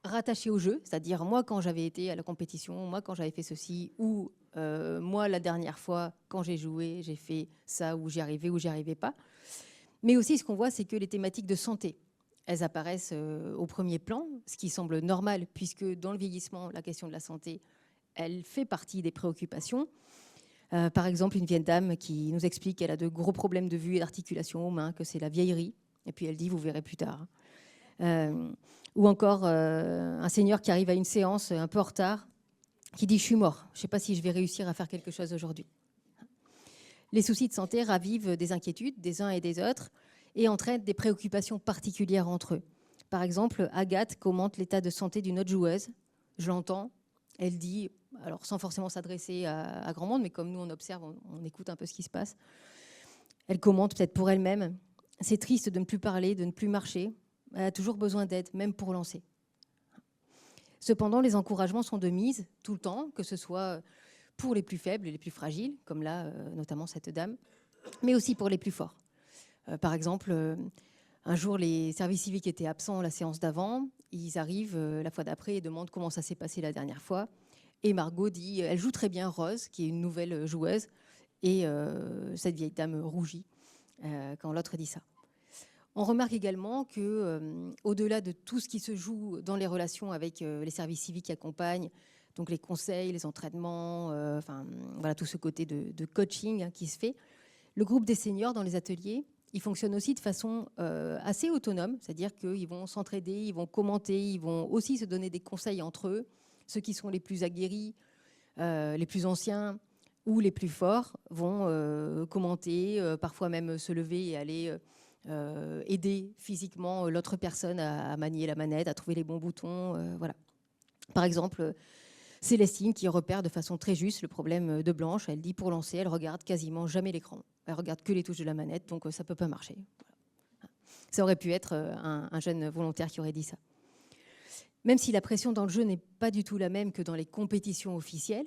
rattachés au jeu, c'est-à-dire moi quand j'avais été à la compétition, moi quand j'avais fait ceci, ou moi la dernière fois quand j'ai joué, j'ai fait ça, ou j'y arrivais ou j'y arrivais pas. Mais aussi ce qu'on voit, c'est que les thématiques de santé, elles apparaissent au premier plan, ce qui semble normal puisque dans le vieillissement, la question de la santé, elle fait partie des préoccupations. Par exemple, une vieille dame qui nous explique qu'elle a de gros problèmes de vue et d'articulation aux mains, que c'est la vieillerie, et puis elle dit vous verrez plus tard. Ou encore un senior qui arrive à une séance un peu en retard, qui dit « je suis mort, je ne sais pas si je vais réussir à faire quelque chose aujourd'hui ». Les soucis de santé ravivent des inquiétudes des uns et des autres et entraînent des préoccupations particulières entre eux. Par exemple, Agathe commente l'état de santé d'une autre joueuse. Je l'entends, Elle dit, alors sans forcément s'adresser à grand monde, mais comme nous on observe, on écoute un peu ce qui se passe. Elle commente peut-être pour elle-même. C'est triste de ne plus parler, de ne plus marcher. Elle a toujours besoin d'aide, même pour lancer. Cependant, les encouragements sont de mise tout le temps, que ce soit pour les plus faibles et les plus fragiles, comme là, notamment cette dame, mais aussi pour les plus forts. Par exemple, un jour, les services civiques étaient absents la séance d'avant. Ils arrivent la fois d'après et demandent comment ça s'est passé la dernière fois. Et Margot dit, elle joue très bien Rose, qui est une nouvelle joueuse. Et cette vieille dame rougit quand l'autre dit ça. On remarque également qu'au-delà de tout ce qui se joue dans les relations avec les services civiques qui accompagnent, donc les conseils, les entraînements, voilà, tout ce côté de coaching qui se fait, le groupe des seniors dans les ateliers, il fonctionne aussi de façon assez autonome, c'est-à-dire qu'ils vont s'entraider, ils vont commenter, ils vont aussi se donner des conseils entre eux. Ceux qui sont les plus aguerris, les plus anciens ou les plus forts vont commenter, parfois même se lever et aller aider physiquement l'autre personne à manier la manette, à trouver les bons boutons. Voilà. Par exemple, Célestine qui repère de façon très juste le problème de Blanche. Elle dit pour lancer, elle regarde quasiment jamais l'écran. Elle regarde que les touches de la manette, donc ça ne peut pas marcher. Voilà. Ça aurait pu être un jeune volontaire qui aurait dit ça. Même si la pression dans le jeu n'est pas du tout la même que dans les compétitions officielles,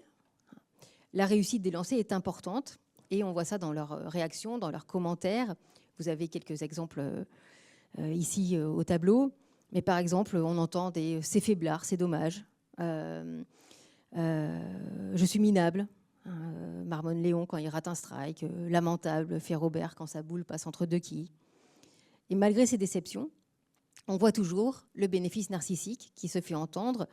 la réussite des lancers est importante et on voit ça dans leurs réactions, dans leurs commentaires. Vous avez quelques exemples ici au tableau. Mais par exemple, on entend des « c'est faiblard, c'est dommage ». Je suis minable, marmonne Léon quand il rate un strike, lamentable, fait Robert quand sa boule passe entre deux quilles. Et malgré ces déceptions, on voit toujours le bénéfice narcissique qui se fait entendre,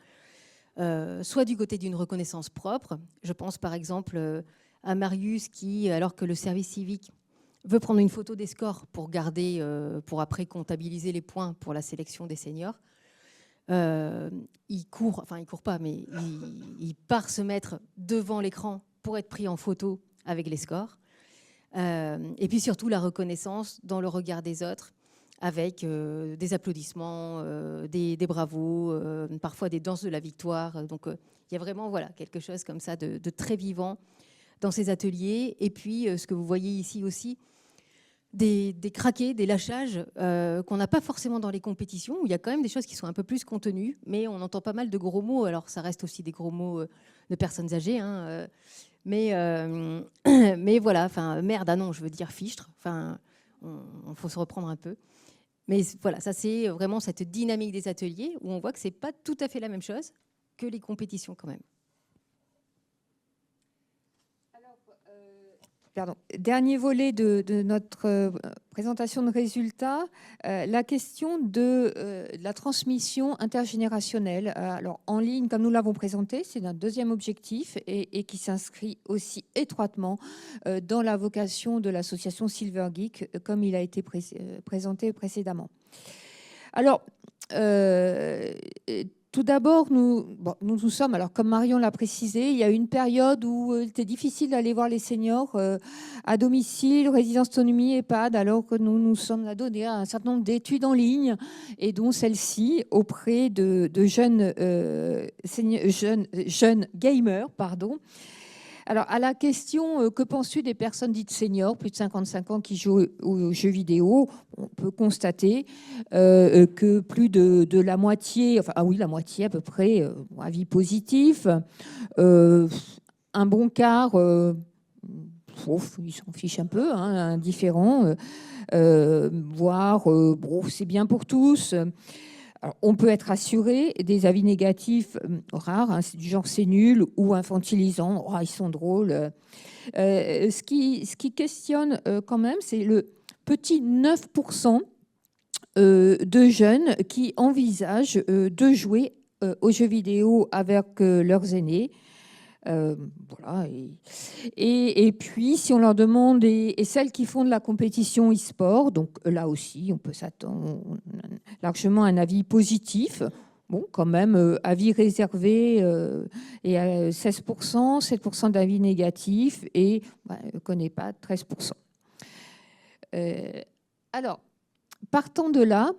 soit du côté d'une reconnaissance propre. Je pense par exemple à Marius qui, alors que le service civique veut prendre une photo des scores pour garder, pour après comptabiliser les points pour la sélection des seniors, il court pas, mais il part se mettre devant l'écran pour être pris en photo avec les scores. Et puis surtout la reconnaissance dans le regard des autres, avec des applaudissements, des bravos, parfois des danses de la victoire. Donc il y a vraiment quelque chose comme ça de très vivant dans ces ateliers. Et puis ce que vous voyez ici aussi, des craquets, des lâchages qu'on n'a pas forcément dans les compétitions, où il y a quand même des choses qui sont un peu plus contenues, mais on entend pas mal de gros mots. Alors ça reste aussi des gros mots de personnes âgées, hein, mais voilà, merde, ah non, je veux dire fichtre, on faut se reprendre un peu. Mais voilà, ça c'est vraiment cette dynamique des ateliers où on voit que c'est pas tout à fait la même chose que les compétitions quand même. Pardon. Dernier volet de notre présentation de résultats, la question de la transmission intergénérationnelle. Alors, en ligne, comme nous l'avons présenté, c'est notre deuxième objectif et qui s'inscrit aussi étroitement dans la vocation de l'association Silver Geek, comme il a été présenté précédemment. Alors, tout d'abord, nous sommes, alors comme Marion l'a précisé, il y a une période où il était difficile d'aller voir les seniors à domicile, résidence autonomie, EHPAD, alors que nous sommes donné un certain nombre d'études en ligne, et dont celle-ci auprès de jeunes gamers, pardon. Alors, à la question que penses-tu des personnes dites seniors, plus de 55 ans, qui jouent aux jeux vidéo, on peut constater que plus de la moitié, la moitié à peu près, avis positif. Un bon quart, ils s'en fichent un peu, hein, indifférents, voire c'est bien pour tous. Alors, on peut être assuré des avis négatifs rares, hein, c'est du genre c'est nul ou infantilisant, ils sont drôles. Ce qui questionne quand même, c'est le petit 9% de jeunes qui envisagent de jouer aux jeux vidéo avec leurs aînés. Voilà. Et puis, si on leur demande, et celles qui font de la compétition e-sport, donc là aussi, on peut s'attendre largement à un avis positif. Bon, quand même, avis réservé et à 16%, 7% d'avis négatifs et ne connaît pas 13%. Alors, partant de là,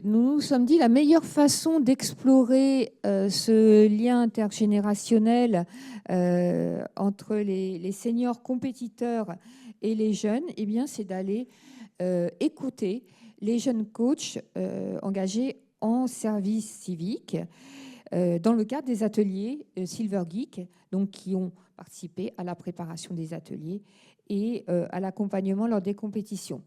nous nous sommes dit la meilleure façon d'explorer ce lien intergénérationnel entre les seniors compétiteurs et les jeunes, eh bien, c'est d'aller écouter les jeunes coachs engagés en service civique dans le cadre des ateliers Silver Geek, donc qui ont participé à la préparation des ateliers et à l'accompagnement lors des compétitions.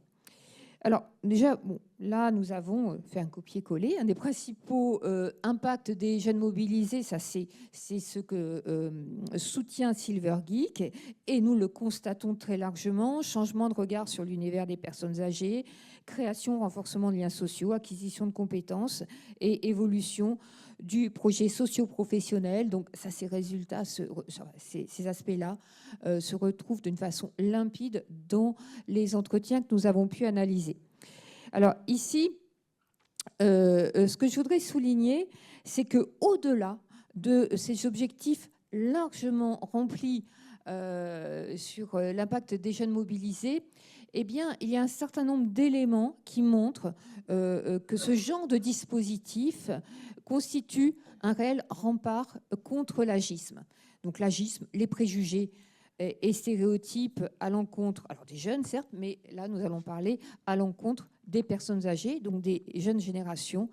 Alors déjà, bon, là, nous avons fait un copier-coller. Un des principaux impacts des jeunes mobilisés, ça c'est ce que soutient Silver Geek, et nous le constatons très largement: changement de regard sur l'univers des personnes âgées, création, renforcement de liens sociaux, acquisition de compétences et évolution du projet socio-professionnel. Donc ça, ces résultats, ces aspects-là se retrouvent d'une façon limpide dans les entretiens que nous avons pu analyser. Alors ici, ce que je voudrais souligner, c'est qu'au-delà de ces objectifs largement remplis sur l'impact des jeunes mobilisés, eh bien, il y a un certain nombre d'éléments qui montrent que ce genre de dispositif constitue un réel rempart contre l'agisme. Donc l'agisme, les préjugés et stéréotypes à l'encontre, alors des jeunes certes, mais là nous allons parler à l'encontre des personnes âgées, donc des jeunes générations,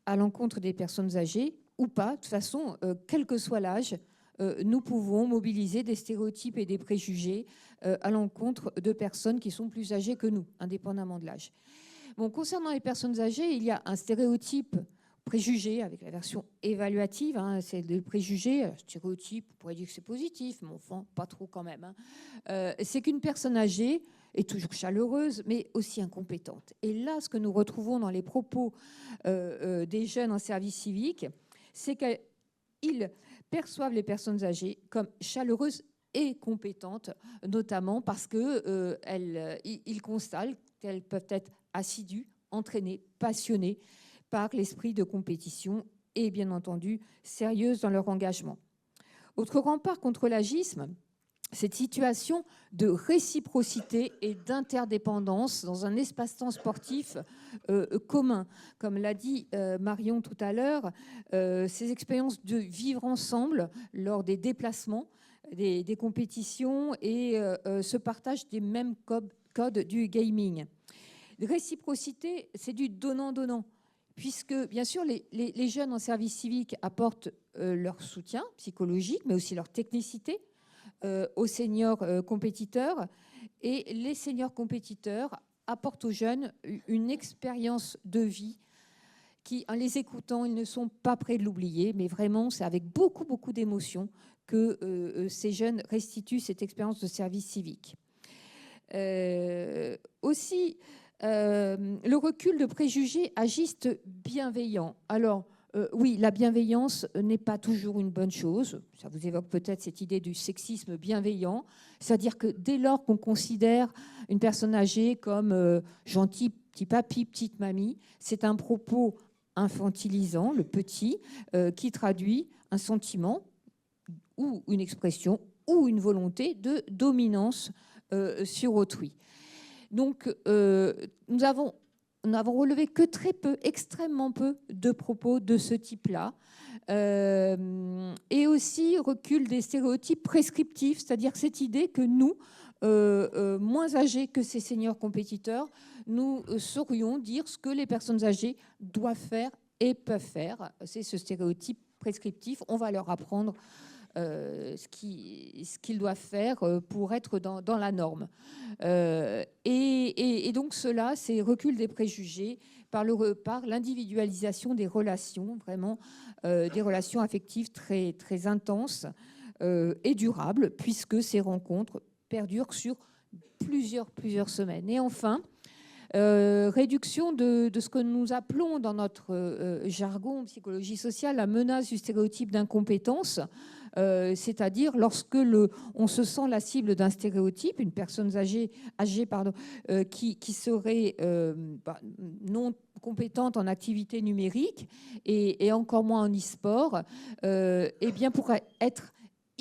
à l'encontre des personnes âgées ou pas. De toute façon, quel que soit l'âge, nous pouvons mobiliser des stéréotypes et des préjugés à l'encontre de personnes qui sont plus âgées que nous, indépendamment de l'âge. Bon, concernant les personnes âgées, il y a un stéréotype préjugé avec la version évaluative, hein, c'est le préjugé. Stéréotype, on pourrait dire que c'est positif, mais enfin, pas trop quand même. Hein. C'est qu'une personne âgée est toujours chaleureuse, mais aussi incompétente. Et là, ce que nous retrouvons dans les propos des jeunes en service civique, c'est qu'ils perçoivent les personnes âgées comme chaleureuses et compétentes, notamment parce qu'ils constatent qu'elles peuvent être assidues, entraînées, passionnées par l'esprit de compétition et bien entendu sérieuses dans leur engagement. Autre rempart contre l'agisme, cette situation de réciprocité et d'interdépendance dans un espace-temps sportif commun. Comme l'a dit Marion tout à l'heure, ces expériences de vivre ensemble lors des déplacements, des compétitions et ce partage des mêmes codes du gaming. Réciprocité, c'est du donnant-donnant, puisque bien sûr les jeunes en service civique apportent leur soutien psychologique, mais aussi leur technicité aux seniors compétiteurs, et les seniors compétiteurs apportent aux jeunes une expérience de vie qui, en les écoutant, ils ne sont pas prêts de l'oublier, mais vraiment c'est avec beaucoup d'émotion que ces jeunes restituent cette expérience de service civique. Aussi, le recul de préjugés agistes bienveillants. Alors, oui, la bienveillance n'est pas toujours une bonne chose. Ça vous évoque peut-être cette idée du sexisme bienveillant. C'est-à-dire que dès lors qu'on considère une personne âgée comme gentil petit papy, petite mamie, c'est un propos infantilisant, le petit, qui traduit un sentiment ou une expression ou une volonté de dominance sur autrui. Donc, nous avons relevé que très peu, extrêmement peu de propos de ce type-là. Et aussi recul des stéréotypes prescriptifs, c'est-à-dire cette idée que nous, moins âgés que ces seniors compétiteurs, nous saurions dire ce que les personnes âgées doivent faire et peuvent faire. C'est ce stéréotype prescriptif. On va leur apprendre ce qu'ils doivent faire pour être dans la norme. Et donc cela, c'est recul des préjugés par l'individualisation des relations, vraiment des relations affectives très, très intenses et durables, puisque ces rencontres perdurent sur plusieurs semaines. Et enfin, réduction de ce que nous appelons dans notre jargon psychologie sociale la menace du stéréotype d'incompétence, c'est-à-dire lorsque on se sent la cible d'un stéréotype, une personne âgée qui serait non compétente en activité numérique et encore moins en e-sport, eh bien pourrait être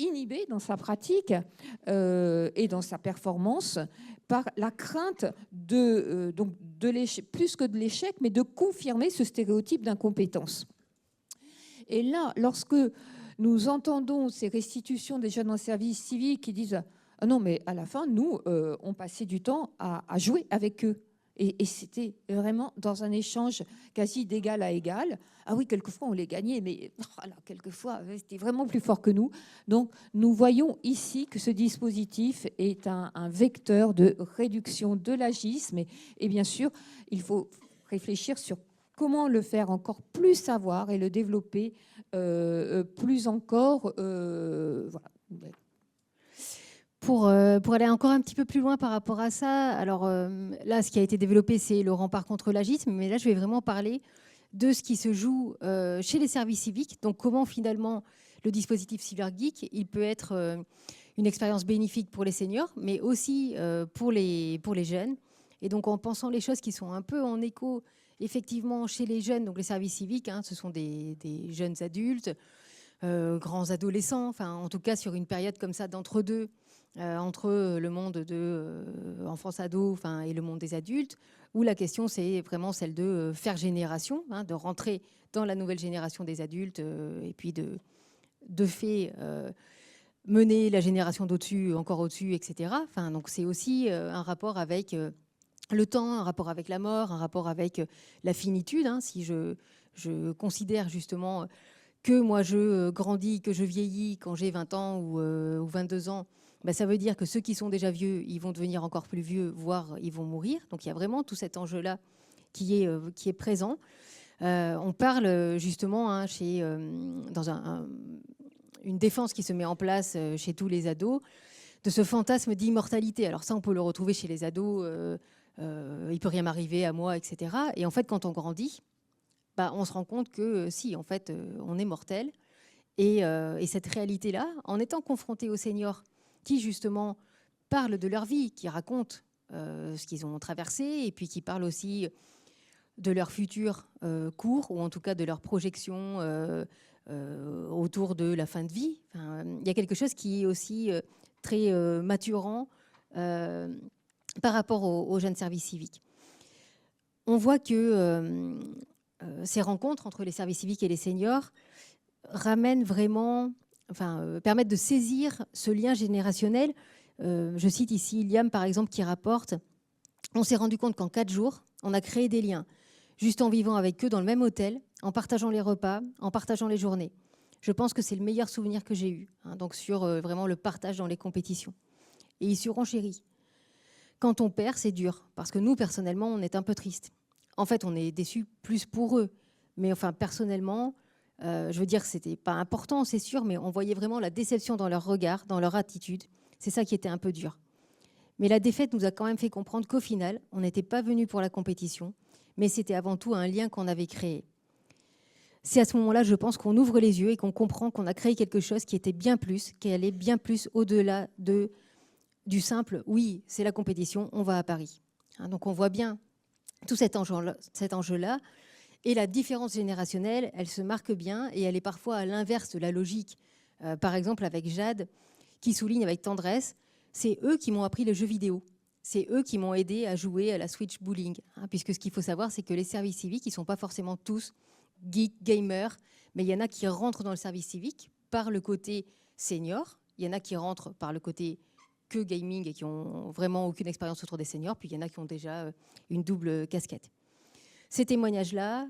inhibé dans sa pratique et dans sa performance par la crainte donc de l'échec, plus que de l'échec, mais de confirmer ce stéréotype d'incompétence. Et là, lorsque nous entendons ces restitutions des jeunes en service civique qui disent « Ah non, mais à la fin, nous, on passait du temps à jouer avec eux ». Et c'était vraiment dans un échange quasi d'égal à égal. Ah oui, quelquefois on les gagnait, mais voilà, quelquefois c'était vraiment plus fort que nous. Donc nous voyons ici que ce dispositif est un vecteur de réduction de l'agisme. Et bien sûr, il faut réfléchir sur comment le faire encore plus savoir et le développer plus encore. Voilà. Pour aller encore un petit peu plus loin par rapport à ça, alors là, ce qui a été développé, c'est le rempart contre l'agisme, mais là, je vais vraiment parler de ce qui se joue chez les services civiques. Donc, comment finalement le dispositif CyberGeek, il peut être une expérience bénéfique pour les seniors, mais aussi pour les jeunes. Et donc, en pensant les choses qui sont un peu en écho, effectivement, chez les jeunes, donc les services civiques, hein, ce sont des jeunes adultes, grands adolescents, enfin, en tout cas, sur une période comme ça d'entre-deux, entre le monde de enfance ado et le monde des adultes, où la question c'est vraiment celle de faire génération, hein, de rentrer dans la nouvelle génération des adultes et puis de fait mener la génération d'au-dessus, encore au-dessus, etc. Enfin, donc c'est aussi un rapport avec le temps, un rapport avec la mort, un rapport avec la finitude. Hein, si je considère justement que moi je grandis, que je vieillis quand j'ai 20 ans ou 22 ans, ben, ça veut dire que ceux qui sont déjà vieux, ils vont devenir encore plus vieux, voire ils vont mourir. Donc il y a vraiment tout cet enjeu-là qui est présent. On parle justement hein, dans une défense qui se met en place chez tous les ados de ce fantasme d'immortalité. Alors ça, on peut le retrouver chez les ados, il peut rien m'arriver à moi, etc. Et en fait, quand on grandit, bah, on se rend compte que si, en fait, on est mortel. Et cette réalité-là, en étant confronté aux seniors qui, justement, parlent de leur vie, qui racontent ce qu'ils ont traversé, et puis qui parlent aussi de leur futur court, ou en tout cas de leur projection autour de la fin de vie. Enfin, il y a quelque chose qui est aussi très maturant par rapport aux jeunes services civiques. On voit que ces rencontres entre les services civiques et les seniors ramènent vraiment, permettent de saisir ce lien générationnel. Je cite ici Liam, par exemple, qui rapporte « On s'est rendu compte qu'en 4 jours, on a créé des liens, juste en vivant avec eux dans le même hôtel, en partageant les repas, en partageant les journées. Je pense que c'est le meilleur souvenir que j'ai eu, hein, donc sur vraiment le partage dans les compétitions. » Et il surenchérit. Quand on perd, c'est dur, parce que nous, personnellement, on est un peu triste. En fait, on est déçus plus pour eux. Mais enfin, personnellement, je veux dire, c'était pas important, c'est sûr, mais on voyait vraiment la déception dans leur regard, dans leur attitude. C'est ça qui était un peu dur. Mais la défaite nous a quand même fait comprendre qu'au final, on n'était pas venu pour la compétition, mais c'était avant tout un lien qu'on avait créé. C'est à ce moment-là, je pense, qu'on ouvre les yeux et qu'on comprend qu'on a créé quelque chose qui était bien plus, qui allait bien plus au-delà du simple « oui, c'est la compétition, on va à Paris ». Hein, donc on voit bien tout cet enjeu-là. Et la différence générationnelle, elle se marque bien et elle est parfois à l'inverse de la logique. Par exemple, avec Jade, qui souligne avec tendresse, c'est eux qui m'ont appris le jeu vidéo. C'est eux qui m'ont aidé à jouer à la Switch Bowling. Hein, puisque ce qu'il faut savoir, c'est que les services civiques, ils ne sont pas forcément tous geeks, gamers, mais il y en a qui rentrent dans le service civique par le côté senior. Il y en a qui rentrent par le côté que gaming et qui n'ont vraiment aucune expérience autour des seniors. Puis il y en a qui ont déjà une double casquette. Ces témoignages-là,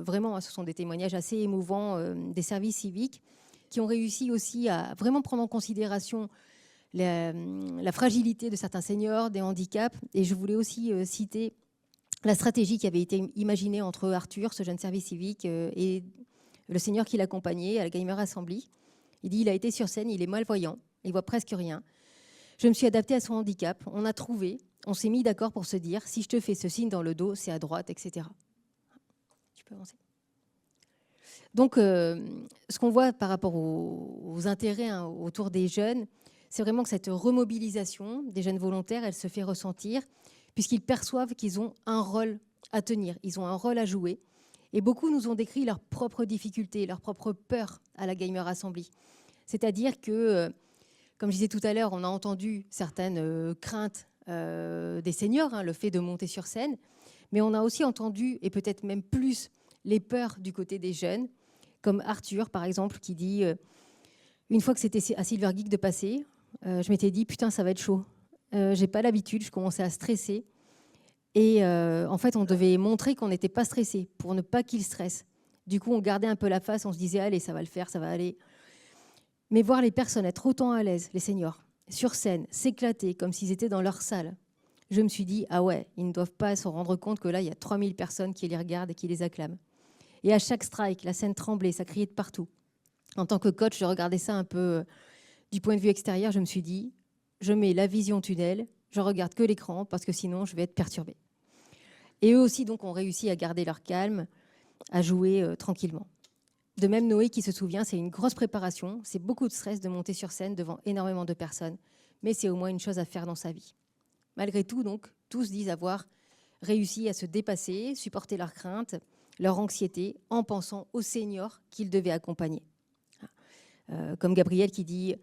vraiment, ce sont des témoignages assez émouvants des services civiques qui ont réussi aussi à vraiment prendre en considération la fragilité de certains seniors, des handicaps. Et je voulais aussi citer la stratégie qui avait été imaginée entre Arthur, ce jeune service civique, et le senior qui l'accompagnait à la Gamer Assembly. Il dit, il a été sur scène, il est malvoyant, il voit presque rien. Je me suis adaptée à son handicap, on a trouvé, on s'est mis d'accord pour se dire, si je te fais ce signe dans le dos, c'est à droite, etc. Tu peux avancer. Donc, ce qu'on voit par rapport aux intérêts autour des jeunes, c'est vraiment que cette remobilisation des jeunes volontaires, elle se fait ressentir, puisqu'ils perçoivent qu'ils ont un rôle à tenir, ils ont un rôle à jouer. Et beaucoup nous ont décrit leurs propres difficultés, leurs propres peurs à la Gamer Assembly. C'est-à-dire que, comme je disais tout à l'heure, on a entendu certaines craintes des seniors, hein, le fait de monter sur scène, mais on a aussi entendu, et peut-être même plus, les peurs du côté des jeunes, comme Arthur, par exemple, qui dit une fois que c'était à Silver Geek de passer, je m'étais dit, putain, ça va être chaud. J'ai pas l'habitude, je commençais à stresser. Et en fait, on devait montrer qu'on n'était pas stressé pour ne pas qu'il stresse. Du coup, on gardait un peu la face, on se disait, allez, ça va le faire, ça va aller. Mais voir les personnes être autant à l'aise, les seniors, sur scène, s'éclater comme s'ils étaient dans leur salle, je me suis dit, ah ouais, ils ne doivent pas se rendre compte que là, il y a 3000 personnes qui les regardent et qui les acclament. Et à chaque strike, la scène tremblait, ça criait de partout. En tant que coach, je regardais ça un peu du point de vue extérieur. Je me suis dit, je mets la vision tunnel, je regarde que l'écran parce que sinon, je vais être perturbée. Et eux aussi, donc, ont réussi à garder leur calme, à jouer tranquillement. De même, Noé qui se souvient, c'est une grosse préparation, c'est beaucoup de stress de monter sur scène devant énormément de personnes, mais c'est au moins une chose à faire dans sa vie. Malgré tout, donc, tous disent avoir réussi à se dépasser, supporter leurs craintes, leur anxiété, en pensant aux seniors qu'ils devaient accompagner. Comme Gabriel qui dit,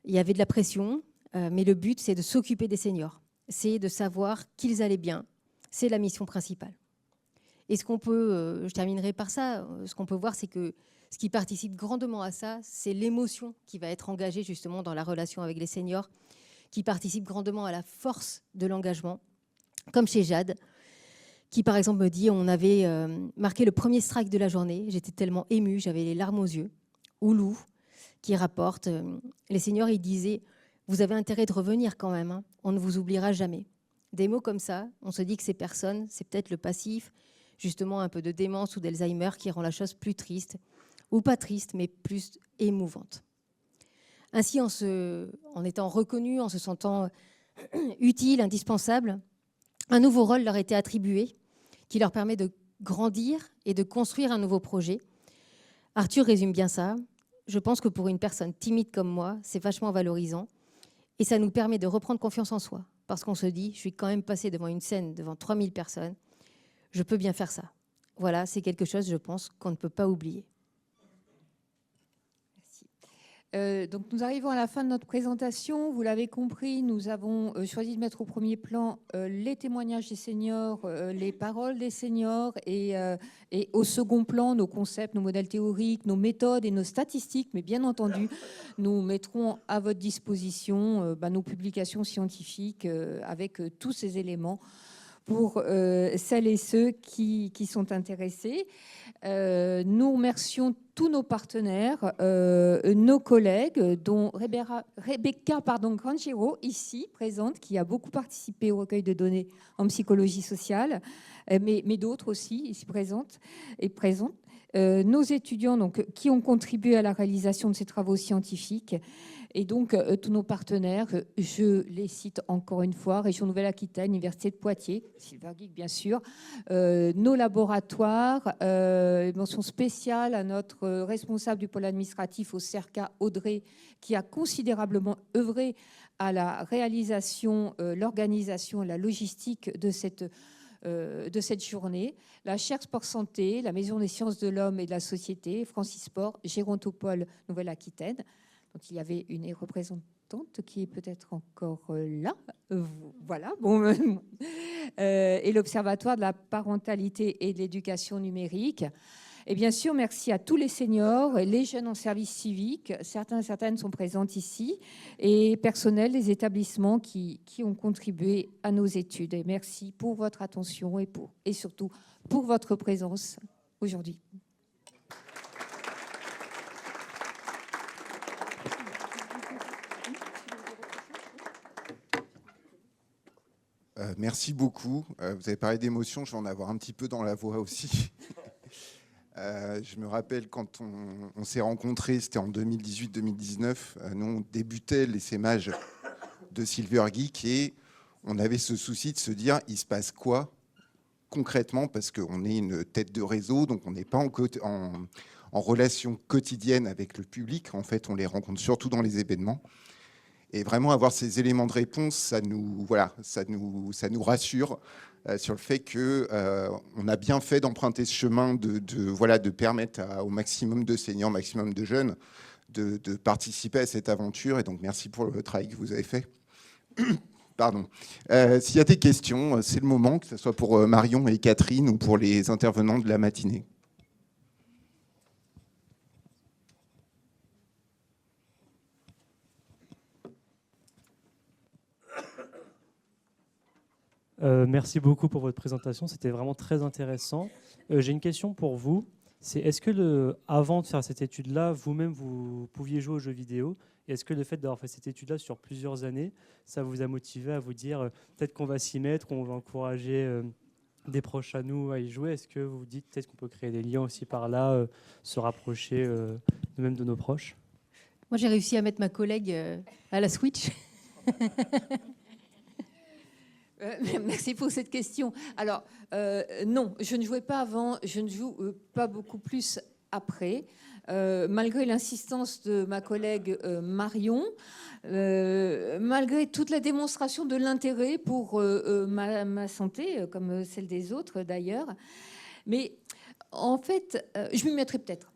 il y avait de la pression, mais le but, c'est de s'occuper des seniors. C'est de savoir qu'ils allaient bien. C'est la mission principale. Et ce qu'on peut, je terminerai par ça, ce qu'on peut voir, c'est que ce qui participe grandement à ça, c'est l'émotion qui va être engagée justement dans la relation avec les seniors, qui participe grandement à la force de l'engagement, comme chez Jade, qui par exemple me dit, on avait marqué le premier strike de la journée, j'étais tellement émue, j'avais les larmes aux yeux. Oulou, qui rapporte, les seniors, ils disaient, vous avez intérêt de revenir quand même, hein, on ne vous oubliera jamais. Des mots comme ça, on se dit que ces personnes, c'est peut-être le passif, justement un peu de démence ou d'Alzheimer qui rend la chose plus triste, ou pas triste, mais plus émouvante. Ainsi, en étant reconnus, en se sentant utiles, indispensables, un nouveau rôle leur était attribué qui leur permet de grandir et de construire un nouveau projet. Arthur résume bien ça. Je pense que pour une personne timide comme moi, c'est vachement valorisant et ça nous permet de reprendre confiance en soi parce qu'on se dit, je suis quand même passé devant une scène, devant 3000 personnes, je peux bien faire ça. Voilà, c'est quelque chose, je pense, qu'on ne peut pas oublier. Donc nous arrivons à la fin de notre présentation. Vous l'avez compris, nous avons choisi de mettre au premier plan les témoignages des seniors, les paroles des seniors et au second plan nos concepts, nos modèles théoriques, nos méthodes et nos statistiques. Mais bien entendu, nous mettrons à votre disposition nos publications scientifiques avec tous ces éléments pour celles et ceux qui sont intéressés. Nous remercions tous nos partenaires, nos collègues, dont Rebecca Granchero, ici présente, qui a beaucoup participé au recueil de données en psychologie sociale, mais d'autres aussi ici présentes. Nos étudiants donc, qui ont contribué à la réalisation de ces travaux scientifiques. Et donc, tous nos partenaires, je les cite encore une fois, Région Nouvelle-Aquitaine, Université de Poitiers, Silver Geek bien sûr, nos laboratoires, mention spéciale à notre responsable du pôle administratif au CERCA, Audrey, qui a considérablement œuvré à la réalisation, l'organisation et la logistique de cette journée. La chaire Sport Santé, la Maison des sciences de l'homme et de la société, Francis Sport, Gérontopole Nouvelle-Aquitaine. Donc, il y avait une représentante qui est peut-être encore là. Voilà. Bon. Et l'Observatoire de la parentalité et de l'éducation numérique. Et bien sûr, merci à tous les seniors, les jeunes en service civique. Certaines sont présentes ici. Et personnel des établissements qui ont contribué à nos études. Et merci pour votre attention et surtout pour votre présence aujourd'hui. Merci beaucoup. Vous avez parlé d'émotion, je vais en avoir un petit peu dans la voix aussi. Je me rappelle quand on s'est rencontrés, c'était en 2018-2019. Nous, on débutait l'essaimage de Silver Geek et on avait ce souci de se dire, il se passe quoi concrètement, parce qu'on est une tête de réseau, donc on n'est pas en relation quotidienne avec le public. En fait, on les rencontre surtout dans les événements. Et vraiment avoir ces éléments de réponse, ça nous rassure sur le fait qu'on a bien fait d'emprunter ce chemin, de permettre au maximum de seniors, au maximum de jeunes, de participer à cette aventure. Et donc, merci pour le travail que vous avez fait. Pardon. S'il y a des questions, c'est le moment, que ce soit pour Marion et Catherine ou pour les intervenants de la matinée. Merci beaucoup pour votre présentation, c'était vraiment très intéressant. J'ai une question pour vous. C'est est-ce que avant de faire cette étude-là, vous-même vous pouviez jouer aux jeux vidéo? Et est-ce que le fait d'avoir fait cette étude-là sur plusieurs années, ça vous a motivé à vous dire peut-être qu'on va s'y mettre, qu'on va encourager des proches à nous à y jouer? Est-ce que vous vous dites peut-être qu'on peut créer des liens aussi par là, se rapprocher même de nos proches? Moi, j'ai réussi à mettre ma collègue à la Switch. Merci pour cette question. Alors, non, je ne jouais pas avant, je ne joue pas beaucoup plus après. Malgré l'insistance de ma collègue Marion, malgré toute la démonstration de l'intérêt pour ma santé, comme celle des autres d'ailleurs. Mais en fait, je m'y mettrai peut-être.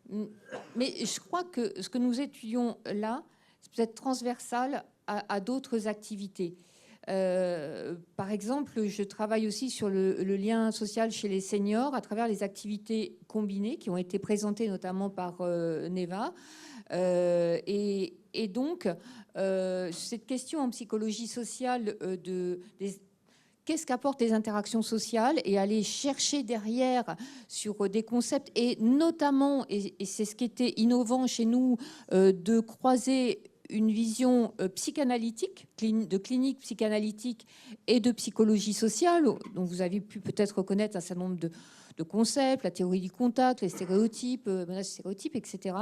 Mais je crois que ce que nous étudions là, c'est peut-être transversal à d'autres activités. Par exemple, je travaille aussi sur le lien social chez les seniors à travers les activités combinées qui ont été présentées notamment par Neva. Et donc, cette question en psychologie sociale qu'est-ce qu'apportent les interactions sociales et aller chercher derrière sur des concepts et notamment, et c'est ce qui était innovant chez nous, de croiser une vision psychanalytique, de clinique psychanalytique et de psychologie sociale, dont vous avez pu peut-être reconnaître un certain nombre de concepts, la théorie du contact, les stéréotypes, etc.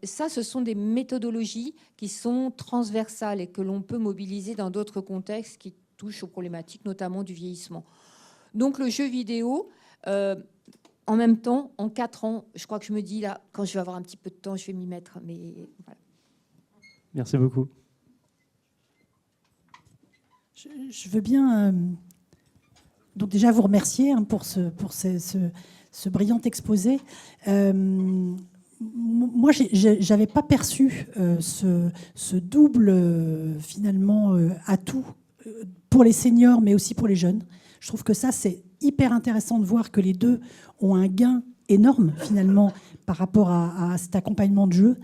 Ça, ce sont des méthodologies qui sont transversales et que l'on peut mobiliser dans d'autres contextes qui touchent aux problématiques, notamment du vieillissement. Donc le jeu vidéo, en même temps, en 4 ans, je crois que je me dis, là, quand je vais avoir un petit peu de temps, je vais m'y mettre. Mais voilà. Merci beaucoup. Je veux bien donc déjà vous remercier pour ce brillant exposé. Moi, je n'avais pas perçu ce double finalement atout pour les seniors, mais aussi pour les jeunes. Je trouve que ça, c'est hyper intéressant de voir que les deux ont un gain énorme finalement par rapport à cet accompagnement de jeu.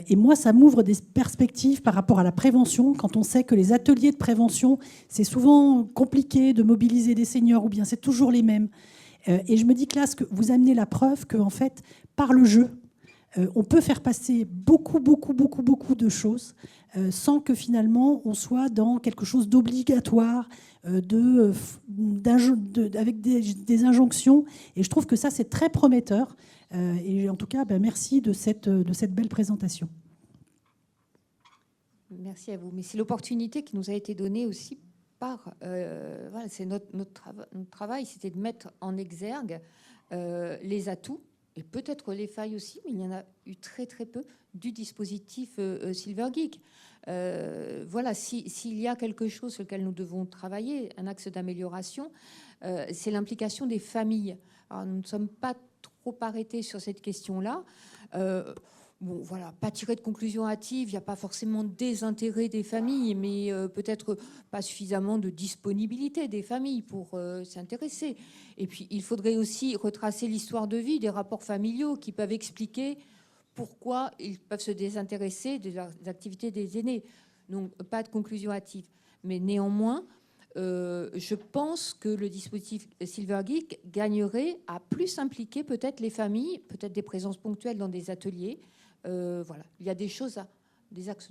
Et moi, ça m'ouvre des perspectives par rapport à la prévention, quand on sait que les ateliers de prévention, c'est souvent compliqué de mobiliser des seniors, ou bien c'est toujours les mêmes. Et je me dis que là, vous amenez la preuve qu'en fait, par le jeu, on peut faire passer beaucoup de choses sans que finalement on soit dans quelque chose d'obligatoire, avec des injonctions. Et je trouve que ça, c'est très prometteur. Et en tout cas, merci de cette belle présentation. Merci à vous. Mais c'est l'opportunité qui nous a été donnée aussi par... voilà, c'est notre travail, c'était de mettre en exergue les atouts, et peut-être les failles aussi, mais il y en a eu très peu, du dispositif Silver Geek. Voilà, s'il y a quelque chose sur lequel nous devons travailler, un axe d'amélioration, c'est l'implication des familles. Alors, nous ne sommes pas trop arrêtés sur cette question-là. Bon, voilà, pas tirer de conclusion hâtive, il n'y a pas forcément de désintérêt des familles, mais peut-être pas suffisamment de disponibilité des familles pour s'intéresser. Et puis, il faudrait aussi retracer l'histoire de vie des rapports familiaux qui peuvent expliquer pourquoi ils peuvent se désintéresser des activités des aînés. Donc, pas de conclusion hâtive. Mais néanmoins, je pense que le dispositif Silver Geek gagnerait à plus impliquer peut-être les familles, peut-être des présences ponctuelles dans des ateliers. Voilà, il y a des choses, des axes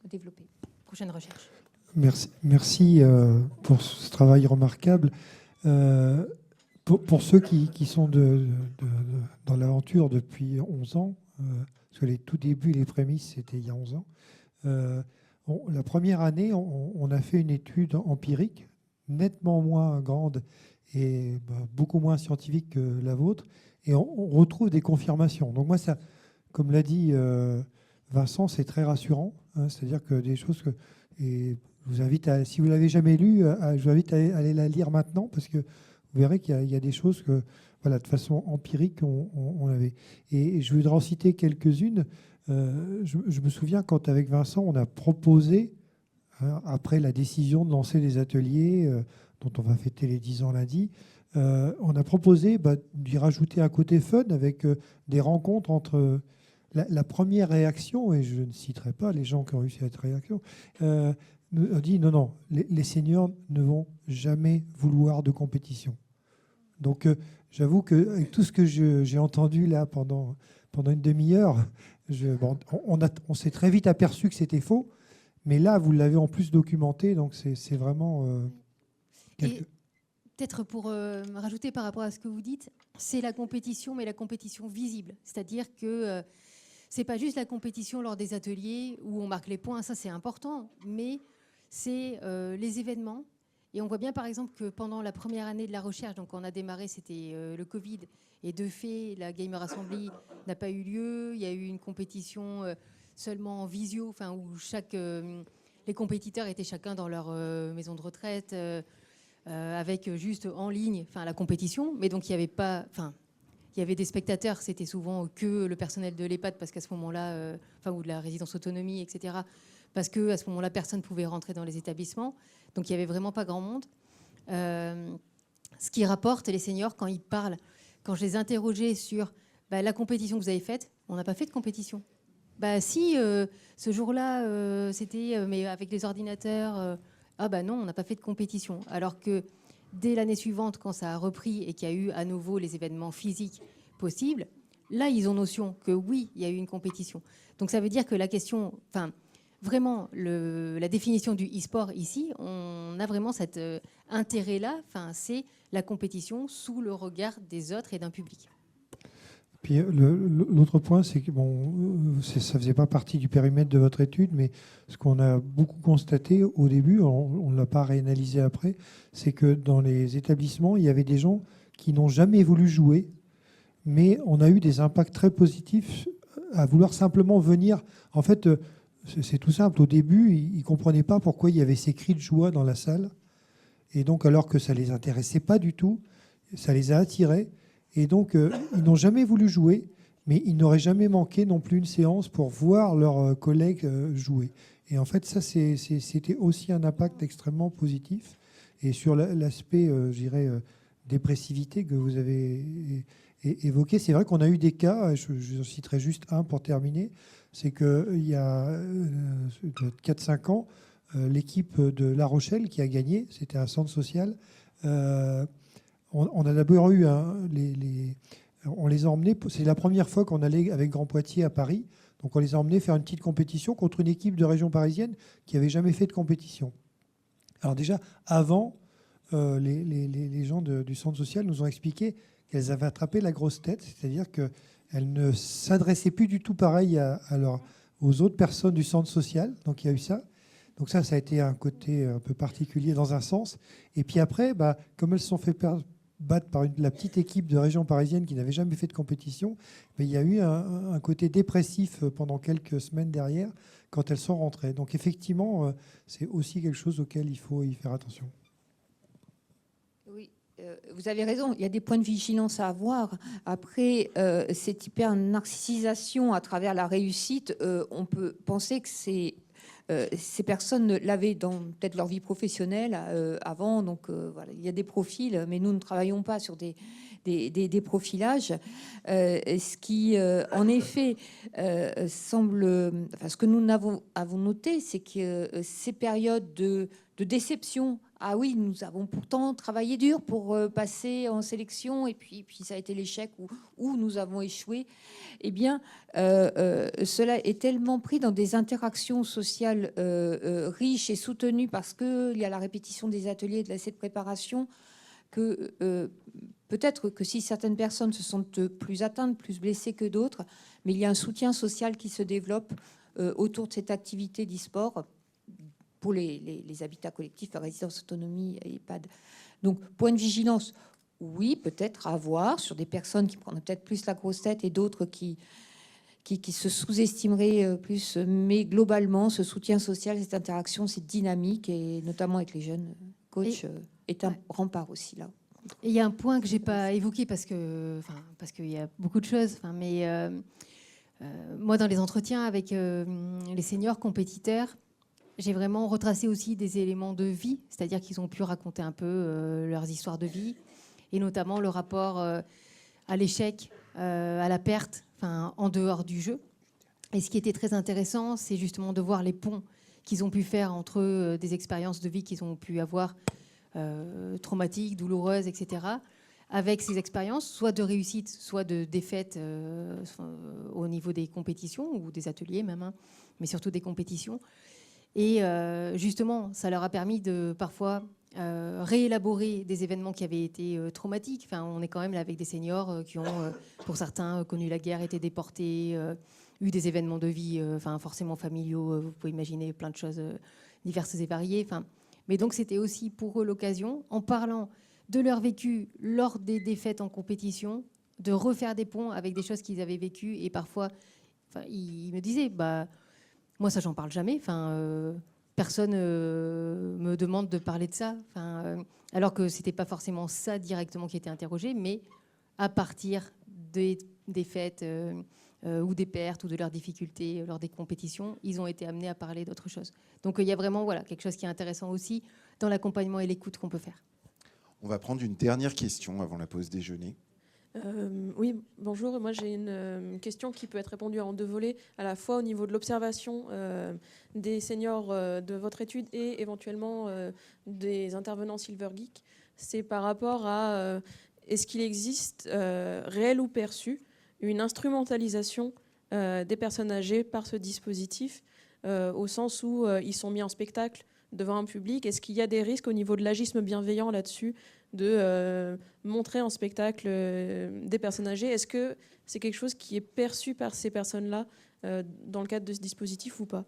à développer. Prochaine recherche. Merci pour ce travail remarquable. Pour ceux qui sont dans l'aventure depuis 11 ans, parce que les tout débuts, les prémices, c'était il y a 11 ans, la première année, on a fait une étude empirique, nettement moins grande et beaucoup moins scientifique que la vôtre, et on retrouve des confirmations. Donc moi, ça, comme l'a dit Vincent, c'est très rassurant. Hein, c'est-à-dire que des choses que... Et je vous invite si vous ne l'avez jamais lu, je vous invite à aller la lire maintenant, parce que vous verrez qu'il y a des choses que voilà, de façon empirique, on avait. Et je voudrais en citer quelques-unes. Je me souviens quand, avec Vincent, on a proposé, hein, après la décision de lancer les ateliers, dont on va fêter les 10 ans lundi, on a proposé d'y rajouter un côté fun avec des rencontres entre la première réaction, et je ne citerai pas les gens qui ont eu cette réaction, nous a dit non, les seniors ne vont jamais vouloir de compétition. Donc j'avoue qu'avec tout ce que j'ai entendu là pendant une demi-heure, on s'est très vite aperçu que c'était faux, mais là vous l'avez en plus documenté, donc c'est vraiment... Et peut-être pour rajouter par rapport à ce que vous dites, c'est la compétition, mais la compétition visible. C'est-à-dire que c'est pas juste la compétition lors des ateliers où on marque les points, ça c'est important, mais c'est les événements. Et on voit bien par exemple que pendant la première année de la recherche, donc on a démarré, c'était le Covid, et de fait, la Gamer Assembly n'a pas eu lieu. Il y a eu une compétition seulement en visio, enfin, où les compétiteurs étaient chacun dans leur maison de retraite, avec juste en ligne, enfin, la compétition. Mais donc il n'y avait pas, enfin, il y avait des spectateurs, c'était souvent que le personnel de l'EHPAD, parce qu'à ce moment-là, enfin, ou de la résidence autonomie, etc. Parce qu'à ce moment-là, personne ne pouvait rentrer dans les établissements. Donc il n'y avait vraiment pas grand monde. Ce qui rapporte les seniors quand ils parlent, quand je les interrogeais sur la compétition que vous avez faite, on n'a pas fait de compétition. Si, ce jour-là, c'était mais avec les ordinateurs. Non, on n'a pas fait de compétition. Alors que dès l'année suivante, quand ça a repris et qu'il y a eu à nouveau les événements physiques possibles, là, ils ont notion que oui, il y a eu une compétition. Donc ça veut dire que la question... Vraiment, la définition du e-sport ici, on a vraiment cet intérêt-là. Enfin, c'est la compétition sous le regard des autres et d'un public. Puis l'autre point, c'est que ça faisait pas partie du périmètre de votre étude, mais ce qu'on a beaucoup constaté au début, on ne l'a pas réanalysé après, c'est que dans les établissements, il y avait des gens qui n'ont jamais voulu jouer, mais on a eu des impacts très positifs à vouloir simplement venir. En fait, c'est tout simple. Au début, ils ne comprenaient pas pourquoi il y avait ces cris de joie dans la salle. Et donc, alors que ça ne les intéressait pas du tout, ça les a attirés. Et donc, ils n'ont jamais voulu jouer, mais ils n'auraient jamais manqué non plus une séance pour voir leurs collègues jouer. Et en fait, ça, c'était aussi un impact extrêmement positif. Et sur l'aspect, je dirais, dépressivité que vous avez évoqué, c'est vrai qu'on a eu des cas, je citerai juste un pour terminer, c'est qu'il y a 4-5 ans, l'équipe de La Rochelle qui a gagné, c'était un centre social. On a d'abord eu, on les a emmenés, c'est la première fois qu'on allait avec Grand Poitiers à Paris, donc on les a emmenés faire une petite compétition contre une équipe de région parisienne qui n'avait jamais fait de compétition. Alors déjà, avant, les gens du centre social nous ont expliqué qu'elles avaient attrapé la grosse tête, c'est-à-dire que elle ne s'adressait plus du tout pareil aux autres personnes du centre social. Donc il y a eu ça. Donc ça a été un côté un peu particulier dans un sens. Et puis après, comme elles se sont fait battre par la petite équipe de région parisienne qui n'avait jamais fait de compétition, il y a eu un côté dépressif pendant quelques semaines derrière quand elles sont rentrées. Donc effectivement, c'est aussi quelque chose auquel il faut y faire attention. Oui. Vous avez raison, il y a des points de vigilance à avoir. Après, cette hyper-narcissisation à travers la réussite, on peut penser que ces personnes l'avaient dans peut-être leur vie professionnelle avant. Donc, voilà, il y a des profils, mais nous ne travaillons pas sur des profilages. Ce qui, en effet, semble... Enfin, ce que nous avons noté, c'est que ces périodes de déception... Ah oui, nous avons pourtant travaillé dur pour passer en sélection et puis ça a été l'échec où nous avons échoué. Eh bien, cela est tellement pris dans des interactions sociales riches et soutenues parce qu'il y a la répétition des ateliers de cette préparation que peut-être que si certaines personnes se sentent plus atteintes, plus blessées que d'autres, mais il y a un soutien social qui se développe autour de cette activité d'e-sport pour les habitats collectifs, la résidence autonomie et EHPAD. Donc, point de vigilance, oui, peut-être à avoir sur des personnes qui prennent peut-être plus la grosse tête et d'autres qui se sous-estimeraient plus. Mais globalement, ce soutien social, cette interaction, cette dynamique, et notamment avec les jeunes coachs, est un rempart aussi là. Et il y a un point que j'ai pas évoqué parce qu'il y a beaucoup de choses. Moi, dans les entretiens avec les seniors compétiteurs, j'ai vraiment retracé aussi des éléments de vie, c'est-à-dire qu'ils ont pu raconter un peu leurs histoires de vie, et notamment le rapport à l'échec, à la perte, en dehors du jeu. Et ce qui était très intéressant, c'est justement de voir les ponts qu'ils ont pu faire entre des expériences de vie qu'ils ont pu avoir, traumatiques, douloureuses, etc., avec ces expériences, soit de réussite, soit de défaite au niveau des compétitions ou des ateliers même, hein, mais surtout des compétitions. Et justement, ça leur a permis de parfois réélaborer des événements qui avaient été traumatiques. On est quand même là avec des seniors qui ont, pour certains, connu la guerre, été déportés, eu des événements de vie forcément familiaux. Vous pouvez imaginer plein de choses diverses et variées. Mais donc, c'était aussi pour eux l'occasion, en parlant de leur vécu lors des défaites en compétition, de refaire des ponts avec des choses qu'ils avaient vécues. Et parfois, ils me disaient, moi, ça, j'en parle jamais. Personne me demande de parler de ça. Alors que c'était pas forcément ça directement qui était interrogé, mais à partir des défaites ou des pertes ou de leurs difficultés lors des compétitions, ils ont été amenés à parler d'autre chose. Donc, il y a vraiment quelque chose qui est intéressant aussi dans l'accompagnement et l'écoute qu'on peut faire. On va prendre une dernière question avant la pause déjeuner. Oui, bonjour. Moi, j'ai une question qui peut être répondue en deux volets, à la fois au niveau de l'observation des seniors de votre étude et éventuellement des intervenants Silver Geek. C'est par rapport à est-ce qu'il existe, réel ou perçu, une instrumentalisation des personnes âgées par ce dispositif, au sens où ils sont mis en spectacle devant un public. Est-ce qu'il y a des risques au niveau de l'agisme bienveillant là-dessus, de montrer en spectacle des personnes âgées? Est-ce que c'est quelque chose qui est perçu par ces personnes-là dans le cadre de ce dispositif ou pas?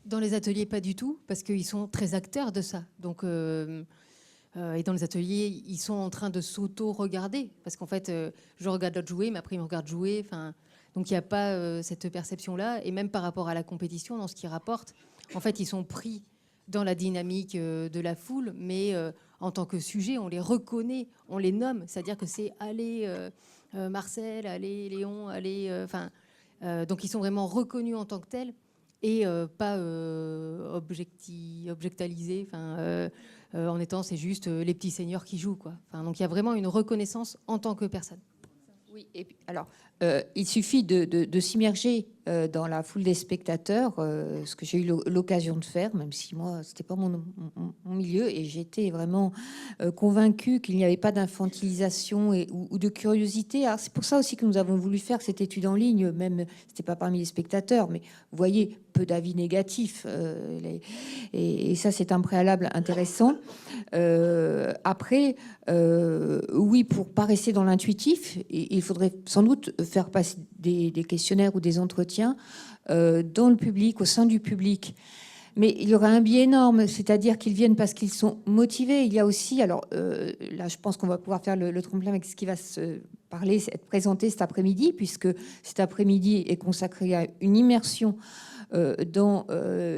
Dans les ateliers, pas du tout, parce qu'ils sont très acteurs de ça. Donc, et dans les ateliers, ils sont en train de s'auto-regarder, parce qu'en fait, je regarde l'autre jouer, mais après, ils me regardent jouer. Donc, il n'y a pas cette perception-là. Et même par rapport à la compétition, dans ce qu'ils rapportent, en fait, ils sont pris dans la dynamique de la foule, mais en tant que sujet, on les reconnaît, on les nomme. C'est-à-dire que c'est allez Marcel, allez Léon, allez. Donc ils sont vraiment reconnus en tant que tels et pas objectalisés. En étant, c'est juste les petits seniors qui jouent, quoi. Donc il y a vraiment une reconnaissance en tant que personne. Oui, et puis, alors, il suffit de s'immerger dans la foule des spectateurs, ce que j'ai eu l'occasion de faire, même si moi, c'était pas mon milieu, et j'étais vraiment convaincue qu'il n'y avait pas d'infantilisation ou de curiosité. Alors, c'est pour ça aussi que nous avons voulu faire cette étude en ligne, même c'était pas parmi les spectateurs, mais vous voyez, peu d'avis négatifs, et ça, c'est un préalable intéressant. Après, oui, pour pas rester dans l'intuitif, il faudrait sans doute faire passer des questionnaires ou des entretiens dans le public, au sein du public. Mais il y aura un biais énorme, c'est-à-dire qu'ils viennent parce qu'ils sont motivés. Il y a aussi, alors là, je pense qu'on va pouvoir faire le tremplin avec ce qui va se parler, être présenté cet après-midi, puisque cet après-midi est consacré à une immersion dans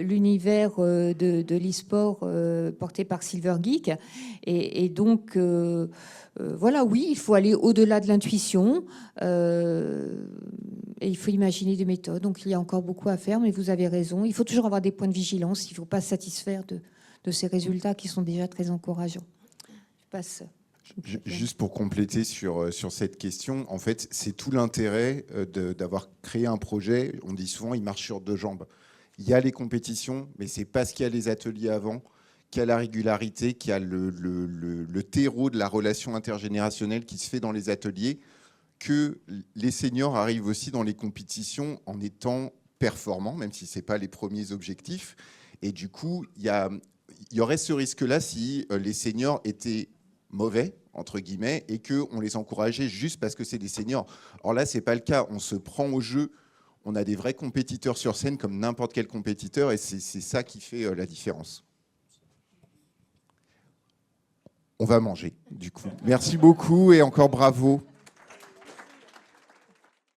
l'univers de l'e-sport porté par Silver Geek. Et donc, voilà, oui, il faut aller au-delà de l'intuition et il faut imaginer des méthodes. Donc, il y a encore beaucoup à faire, mais vous avez raison. Il faut toujours avoir des points de vigilance. Il ne faut pas se satisfaire de ces résultats qui sont déjà très encourageants. Je passe. Juste pour compléter sur cette question, en fait, c'est tout l'intérêt d'avoir créé un projet. On dit souvent, il marche sur deux jambes. Il y a les compétitions, mais c'est parce qu'il y a les ateliers avant, qu'il y a la régularité, qu'il y a le terreau de la relation intergénérationnelle qui se fait dans les ateliers, que les seniors arrivent aussi dans les compétitions en étant performants, même si ce n'est pas les premiers objectifs. Et du coup, il y aurait ce risque-là si les seniors étaient mauvais, entre guillemets, et qu'on les encourageait juste parce que c'est des seniors. Or là, ce n'est pas le cas. On se prend au jeu. On a des vrais compétiteurs sur scène comme n'importe quel compétiteur, et c'est ça qui fait la différence. On va manger, du coup. Merci beaucoup et encore bravo.